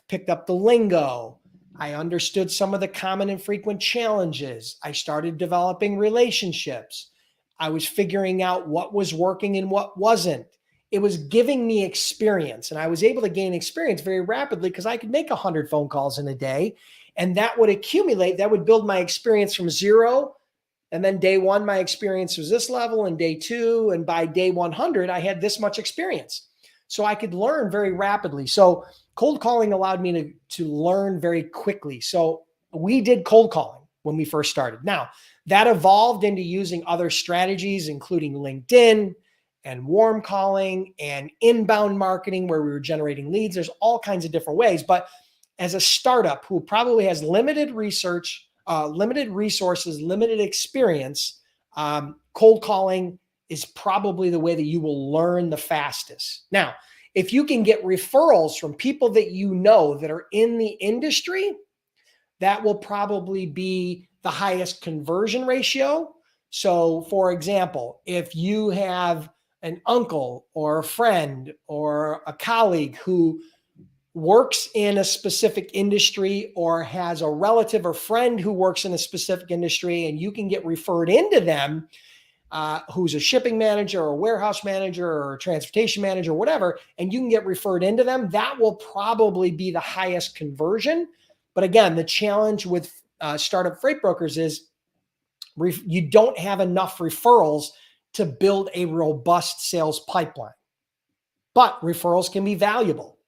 picked up the lingo. I understood some of the common and frequent challenges. I started developing relationships. I was figuring out what was working and what wasn't. It was giving me experience, and I was able to gain experience very rapidly because I could make 100 phone calls in a day, and that would accumulate. That would build my experience from zero. And then day one, my experience was this level, and day two, and by day 100, I had this much experience. So I could learn very rapidly. So cold calling allowed me to learn very quickly. So we did cold calling when we first started. Now, that evolved into using other strategies, including LinkedIn and warm calling and inbound marketing, where we were generating leads. There's all kinds of different ways. But as a startup who probably has limited research, limited resources, limited experience, cold calling is probably the way that you will learn the fastest. Now, if you can get referrals from people that you know that are in the industry, that will probably be the highest conversion ratio. So, for example, if you have an uncle or a friend or a colleague who works in a specific industry or has a relative or friend who works in a specific industry, and you can get referred into them, who's a shipping manager or a warehouse manager or a transportation manager, whatever, and you can get referred into them, that will probably be the highest conversion. But again, the challenge with startup freight brokers is you don't have enough referrals to build a robust sales pipeline. But referrals can be valuable.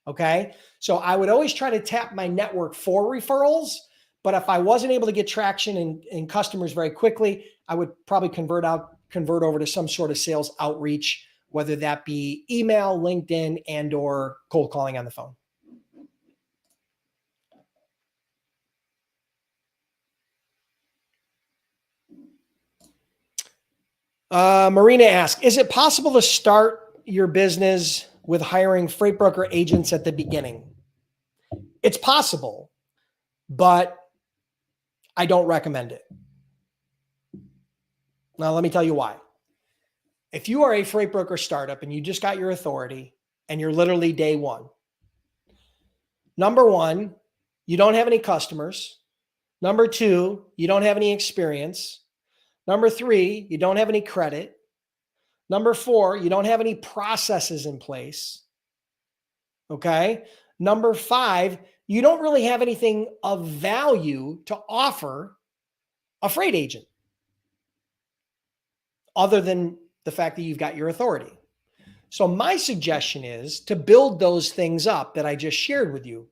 Okay. So I would always try to tap my network for referrals. But if I wasn't able to get traction in customers very quickly, I would probably convert over to some sort of sales outreach, whether that be email, LinkedIn, and or cold calling on the phone. Marina asks, is it possible to start your business with hiring freight broker agents at the beginning? It's possible, but I don't recommend it. Now, let me tell you why. If you are a freight broker startup and you just got your authority and you're literally day one, number one, you don't have any customers. Number two, you don't have any experience. Number three, you don't have any credit. Number four, you don't have any processes in place. Okay. Number five, you don't really have anything of value to offer a freight agent other than the fact that you've got your authority. So my suggestion is to build those things up that I just shared with you.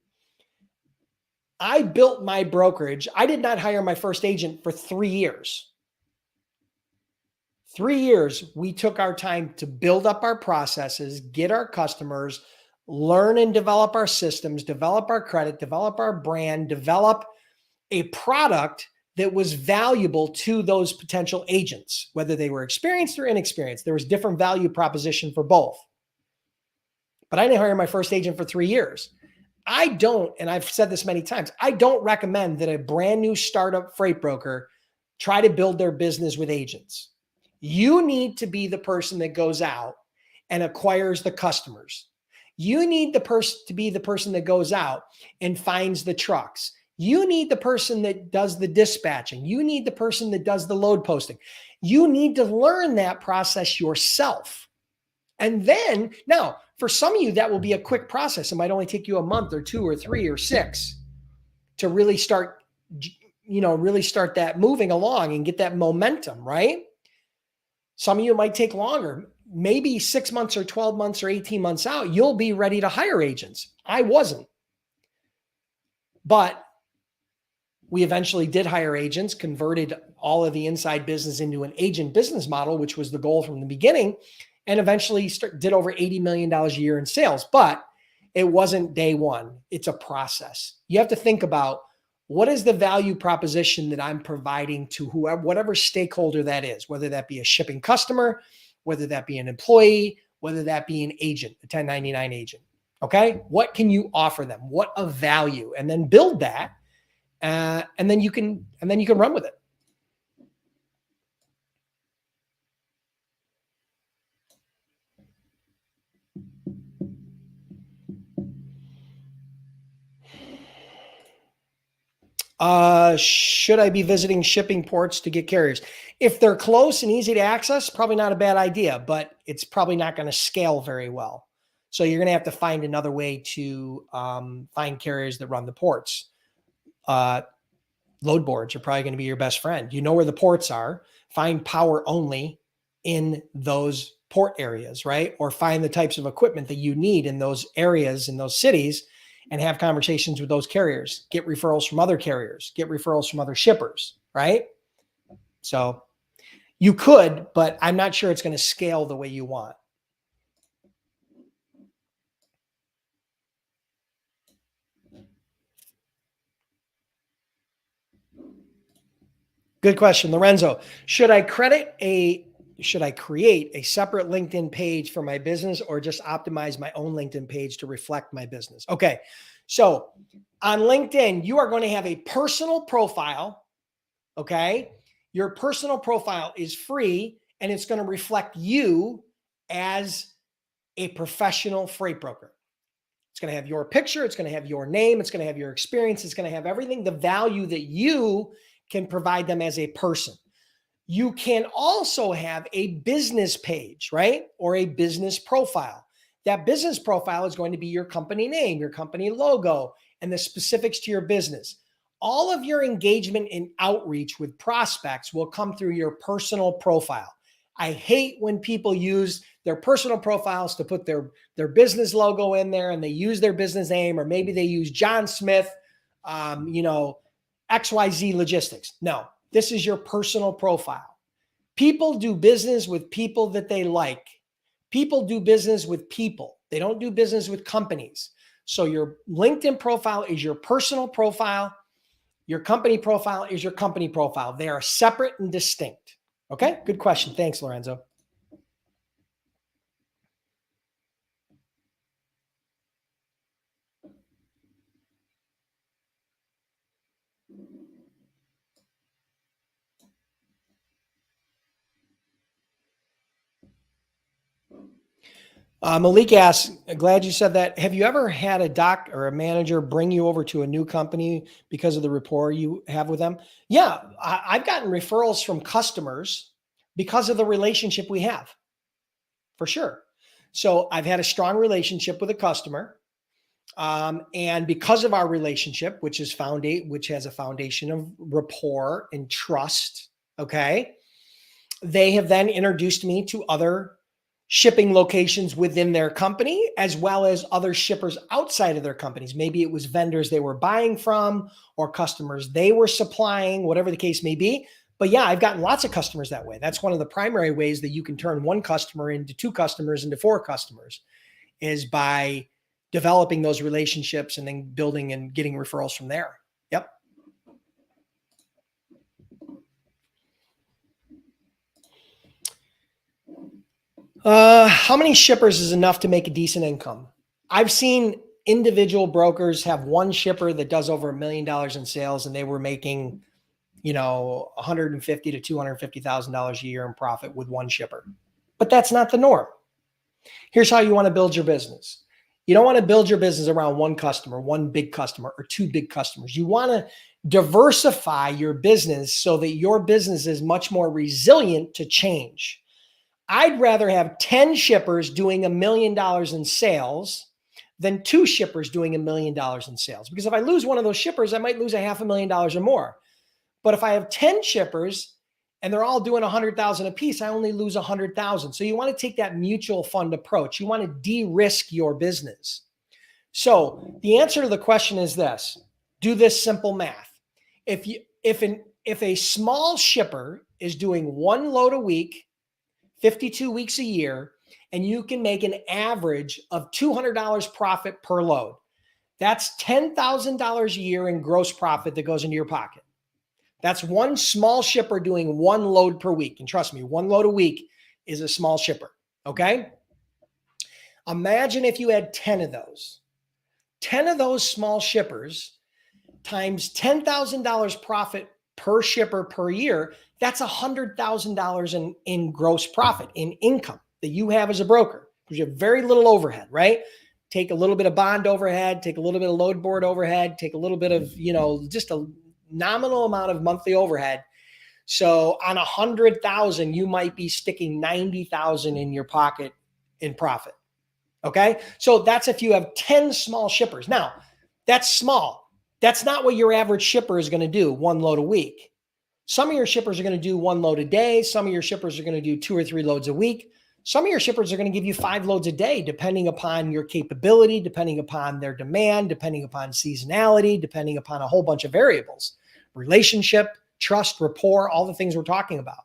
I built my brokerage. I did not hire my first agent for 3 years. 3 years, we took our time to build up our processes, get our customers, learn and develop our systems, develop our credit, develop our brand, develop a product that was valuable to those potential agents, whether they were experienced or inexperienced. There was different value proposition for both. But I didn't hire my first agent for 3 years. I don't, and I've said this many times, I don't recommend that a brand new startup freight broker try to build their business with agents. You need to be the person that goes out and acquires the customers. You need to be the person that goes out and finds the trucks. You need the person that does the dispatching. You need the person that does the load posting. You need to learn that process yourself. And then, now, for some of you, that will be a quick process. It might only take you a month or 2 or 3 or 6 to really start that moving along and get that momentum, right? Some of you might take longer. Maybe 6 months or 12 months or 18 months out, you'll be ready to hire agents. I wasn't. But we eventually did hire agents, converted all of the inside business into an agent business model, which was the goal from the beginning, and eventually did over $80 million a year in sales. But it wasn't day one. It's a process. You have to think about, what is the value proposition that I'm providing to whoever, whatever stakeholder that is, whether that be a shipping customer, whether that be an employee, whether that be an agent, a 1099 agent. Okay. What can you offer them? What of value? And then build that. And then you can run with it. Should I be visiting shipping ports to get carriers? If they're close and easy to access, probably not a bad idea, but it's probably not going to scale very well. So you're going to have to find another way to find carriers that run the ports. Load boards are probably going to be your best friend. You know where the ports are. Find power only in those port areas, right? Or find the types of equipment that you need in those areas, in those cities, and have conversations with those carriers. Get referrals from other carriers. Get referrals from other shippers, right? So you could, but I'm not sure it's going to scale the way you want. Good question, Lorenzo. Should I create a separate LinkedIn page for my business or just optimize my own LinkedIn page to reflect my business? Okay. So on LinkedIn, you are going to have a personal profile. Okay. Your personal profile is free and it's going to reflect you as a professional freight broker. It's going to have your picture. It's going to have your name. It's going to have your experience. It's going to have everything, the value that you can provide them as a person. You can also have a business page, right? Or a business profile. That business profile is going to be your company name, your company logo, and the specifics to your business. All of your engagement and outreach with prospects will come through your personal profile. I hate when people use their personal profiles to put their business logo in there and they use their business name, or maybe they use John Smith, XYZ Logistics. No, this is your personal profile. People do business with people that they like. People do business with people. They don't do business with companies. So your LinkedIn profile is your personal profile. Your company profile is your company profile. They are separate and distinct. Okay, good question. Thanks, Lorenzo. Malik asks, glad you said that. Have you ever had a doc or a manager bring you over to a new company because of the rapport you have with them? Yeah, I've gotten referrals from customers because of the relationship we have, for sure. So I've had a strong relationship with a customer. And because of our relationship, which has a foundation of rapport and trust, okay, they have then introduced me to other shipping locations within their company, as well as other shippers outside of their companies. Maybe it was vendors they were buying from or customers they were supplying, whatever the case may be. But yeah, I've gotten lots of customers that way. That's one of the primary ways that you can turn one customer into two customers into four customers, is by developing those relationships and then building and getting referrals from there. Yep. How many shippers is enough to make a decent income? I've seen individual brokers have one shipper that does over $1 million in sales, and they were making, $150,000 to $250,000 a year in profit with one shipper. But that's not the norm. Here's how you want to build your business. You don't want to build your business around one customer, one big customer, or two big customers. You want to diversify your business so that your business is much more resilient to change. I'd rather have 10 shippers doing $1 million in sales than 2 shippers doing $1 million in sales. Because if I lose one of those shippers, I might lose $500,000 or more. But if I have 10 shippers and they're all doing 100,000 a piece, I only lose 100,000. So you want to take that mutual fund approach. You want to de-risk your business. So the answer to the question is this: do this simple math. If a small shipper is doing one load a week, 52 weeks a year, and you can make an average of $200 profit per load, that's $10,000 a year in gross profit that goes into your pocket. That's one small shipper doing one load per week. And trust me, one load a week is a small shipper. Okay. Imagine if you had 10 of those. 10 of those small shippers times $10,000 profit per shipper per year. That's $100,000 in gross profit, in income that you have as a broker, because you have very little overhead, right? Take a little bit of bond overhead, take a little bit of load board overhead, take a little bit of, just a nominal amount of monthly overhead. So on 100,000, you might be sticking 90,000 in your pocket in profit. Okay. So that's if you have 10 small shippers. Now that's small. That's not what your average shipper is going to do, one load a week. Some of your shippers are going to do one load a day. Some of your shippers are going to do 2 or 3 loads a week. Some of your shippers are going to give you 5 loads a day, depending upon your capability, depending upon their demand, depending upon seasonality, depending upon a whole bunch of variables, relationship, trust, rapport, all the things we're talking about.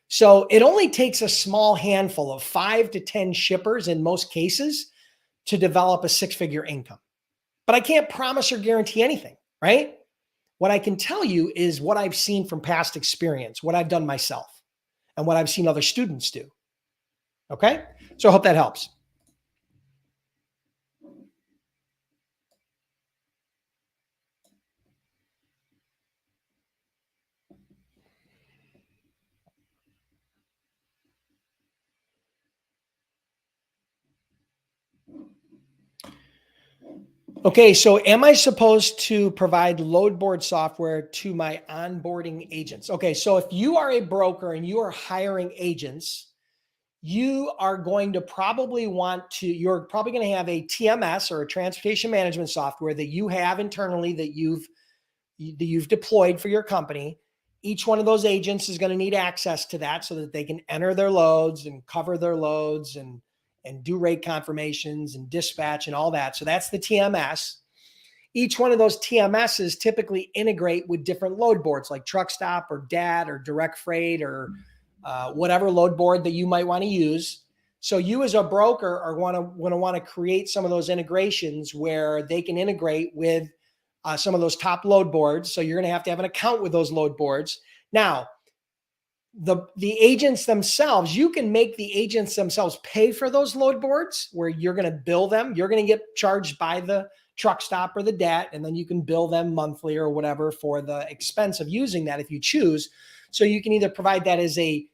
So it only takes a small handful of 5 to 10 shippers in most cases to develop a 6-figure income. But I can't promise or guarantee anything, right? What I can tell you is what I've seen from past experience, what I've done myself, and what I've seen other students do. Okay? So I hope that helps. Okay, so am I supposed to provide load board software to my onboarding agents? Okay, so if you are a broker and you are hiring agents, you are going to probably you're probably going to have a TMS or a transportation management software that you have internally that you've deployed for your company. Each one of those agents is going to need access to that so that they can enter their loads and cover their loads and do rate confirmations and dispatch and all that. So that's the TMS. Each one of those TMSs typically integrate with different load boards like Truck Stop or DAT or Direct Freight or whatever load board that you might want to use. So you as a broker are going to want to create some of those integrations where they can integrate with some of those top load boards. So you're going to have an account with those load boards. Now, the agents themselves, you can make the agents themselves pay for those load boards where you're going to bill them. You're going to get charged by the Truck Stop or the DAT, and then you can bill them monthly or whatever for the expense of using that if you choose. So you can either provide that as a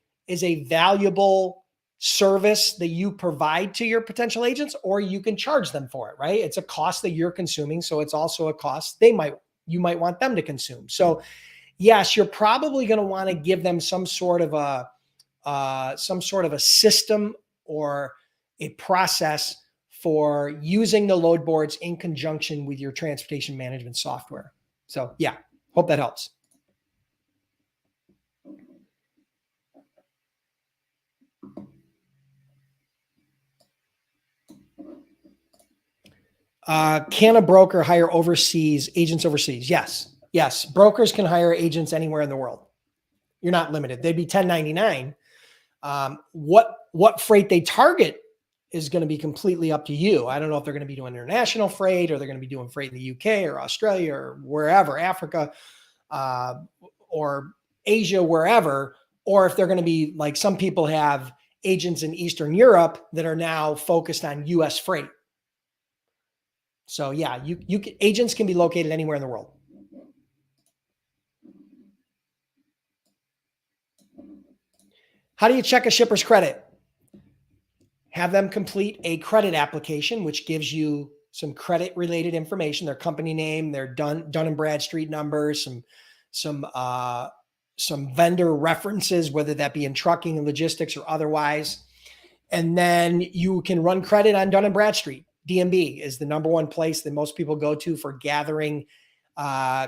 valuable service that you provide to your potential agents, or you can charge them for it, right? It's a cost that you're consuming. So it's also a cost you might want them to consume. So yes, you're probably going to want to give them some sort of a system or a process for using the load boards in conjunction with your transportation management software. So yeah, hope that helps. Can a broker hire agents overseas? Yes. Brokers can hire agents anywhere in the world. You're not limited. They'd be 1099. What freight they target is going to be completely up to you. I don't know if they're going to be doing international freight or they're going to be doing freight in the UK or Australia or wherever, Africa, or Asia, wherever, or if they're going to be like some people have agents in Eastern Europe that are now focused on US freight. So yeah, agents can be located anywhere in the world. How do you check a shipper's credit? Have them complete a credit application, which gives you some credit related information, their company name, their Dun and Bradstreet number, some vendor references, whether that be in trucking and logistics or otherwise. And then you can run credit on Dun and Bradstreet. DMB is the #1 place that most people go to for gathering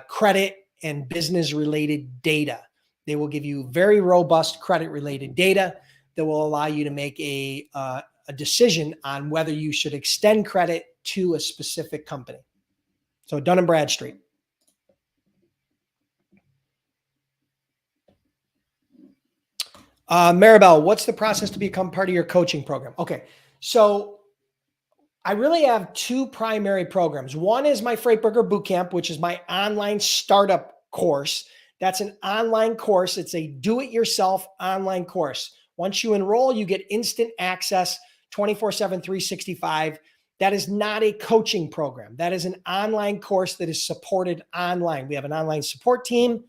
credit and business related data. They will give you very robust credit related data that will allow you to make a decision on whether you should extend credit to a specific company. So Dun and Bradstreet. Maribel, what's the process to become part of your coaching program? Okay, so I really have 2 primary programs. One is my Freight Broker Bootcamp, which is my online startup course. That's an online course. It's a do-it-yourself online course. Once you enroll, you get instant access 24/7, 365. That is not a coaching program. That is an online course that is supported online. We have an online support team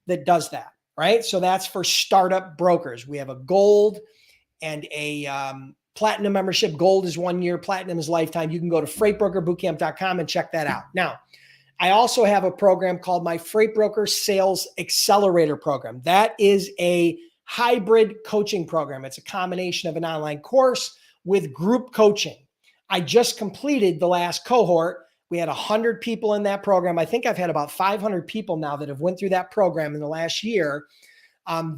that does that, right? So that's for startup brokers. We have a gold and a platinum membership. Gold is 1 year, platinum is lifetime. You can go to freightbrokerbootcamp.com and check that out. Now, I also have a program called my Freight Broker Sales Accelerator Program. That is a hybrid coaching program. It's a combination of an online course with group coaching. I just completed the last cohort. We had 100 people in that program. I think I've had about 500 people now that have went through that program in the last year.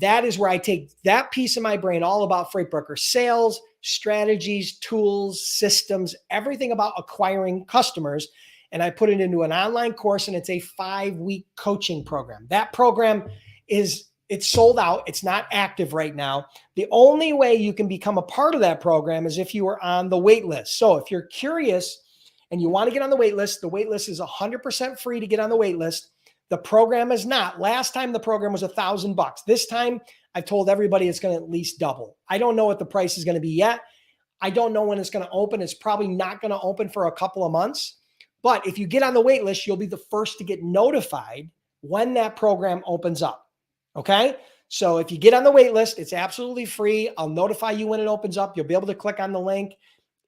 That is where I take that piece of my brain, all about freight broker sales, strategies, tools, systems, everything about acquiring customers. And I put it into an online course, and it's a 5-week coaching program. That program it's sold out. It's not active right now. The only way you can become a part of that program is if you are on the wait list. So if you're curious and you want to get on the wait list is 100% free to get on the wait list. The program is not. Last time the program was $1,000. This time I've told everybody it's going to at least double. I don't know what the price is going to be yet. I don't know when it's going to open. It's probably not going to open for a couple of months. But if you get on the wait list, you'll be the first to get notified when that program opens up. Okay. So if you get on the wait list, it's absolutely free. I'll notify you when it opens up. You'll be able to click on the link.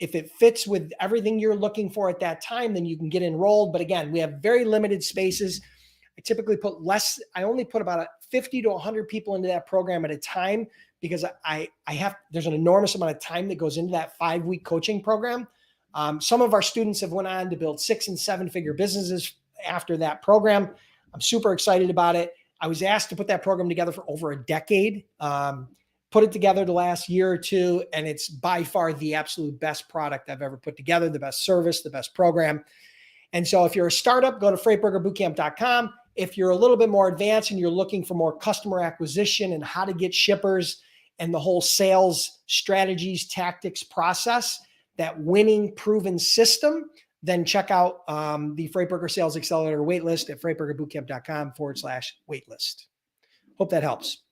If it fits with everything you're looking for at that time, then you can get enrolled. But again, we have very limited spaces. I typically put less. I only put about 50 to 100 people into that program at a time because there's an enormous amount of time that goes into that 5-week coaching program. Some of our students have went on to build 6- and 7-figure businesses after that program. I'm super excited about it. I was asked to put that program together for over a decade, put it together the last year or two, and it's by far the absolute best product I've ever put together, the best service, the best program. And so if you're a startup, go to freightbrokerbootcamp.com. If you're a little bit more advanced and you're looking for more customer acquisition and how to get shippers and the whole sales strategies, tactics process, that winning proven system, then check out the Freight Broker Sales Accelerator waitlist at freightbrokerbootcamp.com/waitlist. Hope that helps.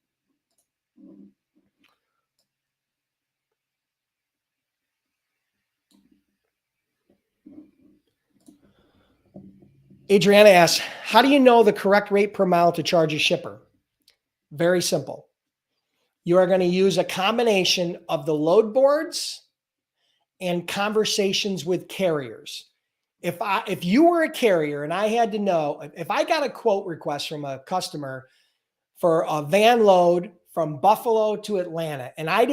Adriana asks, how do you know the correct rate per mile to charge a shipper? Very simple. You are going to use a combination of the load boards and conversations with carriers. If you were a carrier and I had to know, if I got a quote request from a customer for a van load from Buffalo to Atlanta, and I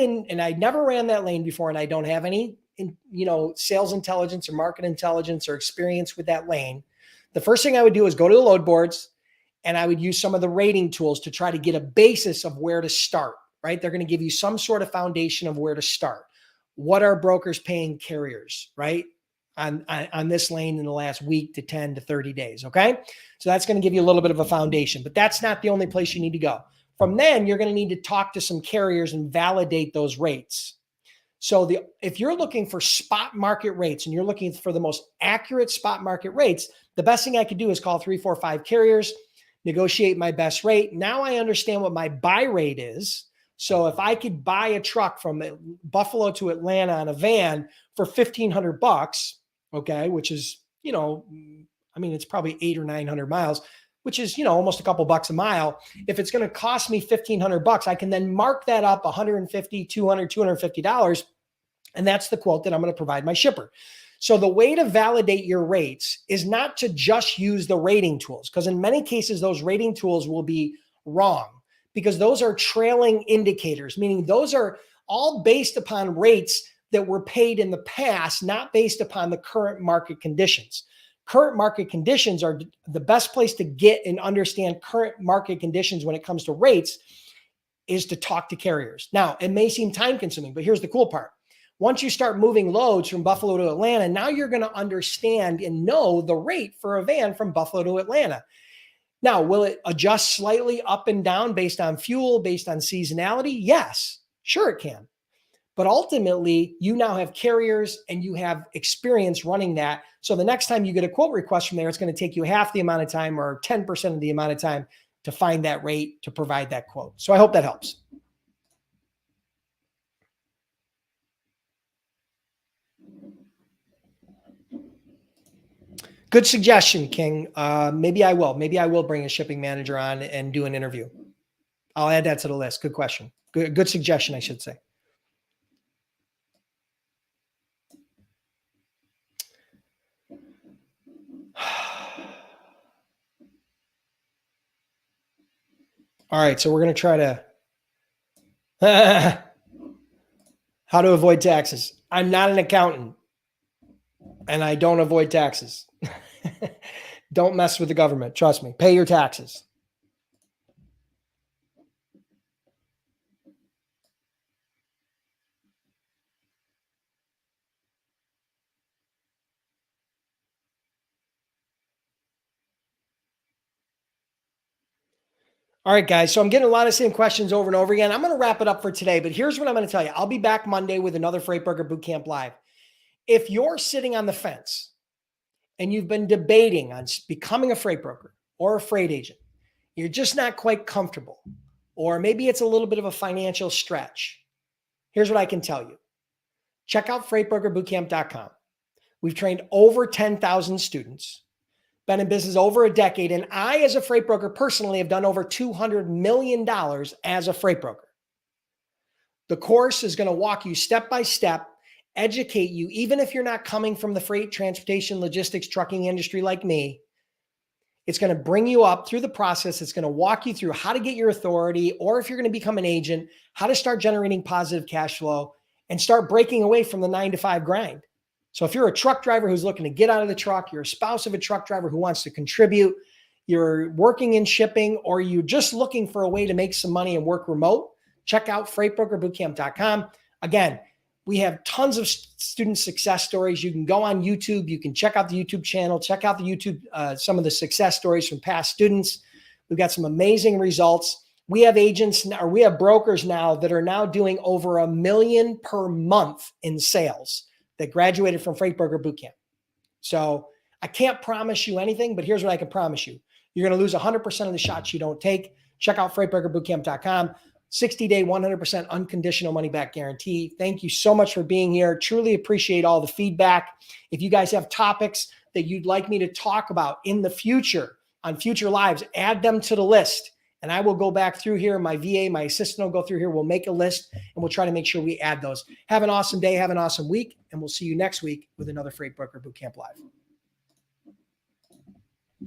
never ran that lane before, and I don't have any, sales intelligence or market intelligence or experience with that lane, the first thing I would do is go to the load boards, and I would use some of the rating tools to try to get a basis of where to start, right? They're going to give you some sort of foundation of where to start. What are brokers paying carriers, right? On this lane in the last week to 10 to 30 days. Okay. So that's going to give you a little bit of a foundation, but that's not the only place you need to go. From then, you're going to need to talk to some carriers and validate those rates. So if you're looking for spot market rates and you're looking for the most accurate spot market rates, the best thing I could do is call 3, 4, 5 carriers, negotiate my best rate. Now I understand what my buy rate is. So if I could buy a truck from Buffalo to Atlanta on a van for $1,500, okay, which is, it's probably 800 or 900 miles, which is, almost a couple bucks a mile. If it's going to cost me $1,500, I can then mark that up $150, $200, $250. And that's the quote that I'm going to provide my shipper. So the way to validate your rates is not to just use the rating tools, because in many cases, those rating tools will be wrong because those are trailing indicators, meaning those are all based upon rates that were paid in the past, not based upon the current market conditions. Current market conditions are the best place to get and understand current market conditions when it comes to rates is to talk to carriers. Now, it may seem time consuming, but here's the cool part. Once you start moving loads from Buffalo to Atlanta, now you're going to understand and know the rate for a van from Buffalo to Atlanta. Now, will it adjust slightly up and down based on fuel, based on seasonality? Yes, sure it can. But ultimately, you now have carriers and you have experience running that. So the next time you get a quote request from there, it's going to take you half the amount of time or 10% of the amount of time to find that rate to provide that quote. So I hope that helps. Good suggestion, King. Maybe I will. Maybe I will bring a shipping manager on and do an interview. I'll add that to the list. Good question. Good suggestion, I should say. All right, so we're going to try to how to avoid taxes. I'm not an accountant, and I don't avoid taxes. Don't mess with the government. Trust me. Pay your taxes. All right, guys. So I'm getting a lot of same questions over and over again. I'm going to wrap it up for today, but here's what I'm going to tell you. I'll be back Monday with another Freight Broker Bootcamp Live. If you're sitting on the fence and you've been debating on becoming a freight broker or a freight agent, you're just not quite comfortable, or maybe it's a little bit of a financial stretch, here's what I can tell you. Check out freightbrokerbootcamp.com. We've trained over 10,000 students, been in business over a decade, and I, as a freight broker, personally have done over $200 million as a freight broker. The course is going to walk you step by step, educate you, even if you're not coming from the freight, transportation, logistics, trucking industry like me. It's going to bring you up through the process. It's going to walk you through how to get your authority, or if you're going to become an agent, how to start generating positive cash flow and start breaking away from the 9-to-5 grind. So if you're a truck driver who's looking to get out of the truck, you're a spouse of a truck driver who wants to contribute, you're working in shipping, or you're just looking for a way to make some money and work remote, check out freightbrokerbootcamp.com. Again, we have tons of student success stories. You can go on YouTube. You can check out the YouTube channel, check out the YouTube, some of the success stories from past students. We've got some amazing results. We have agents, or we have brokers now that are now doing over $1 million per month in sales that graduated from Freight Broker Bootcamp. So I can't promise you anything, but here's what I can promise you. You're going to lose 100% of the shots you don't take. Check out freightbrokerbootcamp.com. 60-day, 100% unconditional money back guarantee. Thank you so much for being here. Truly appreciate all the feedback. If you guys have topics that you'd like me to talk about in the future on future lives, add them to the list. And I will go back through here. My VA, my assistant will go through here. We'll make a list and we'll try to make sure we add those. Have an awesome day. Have an awesome week. And we'll see you next week with another Freight Broker Bootcamp Live.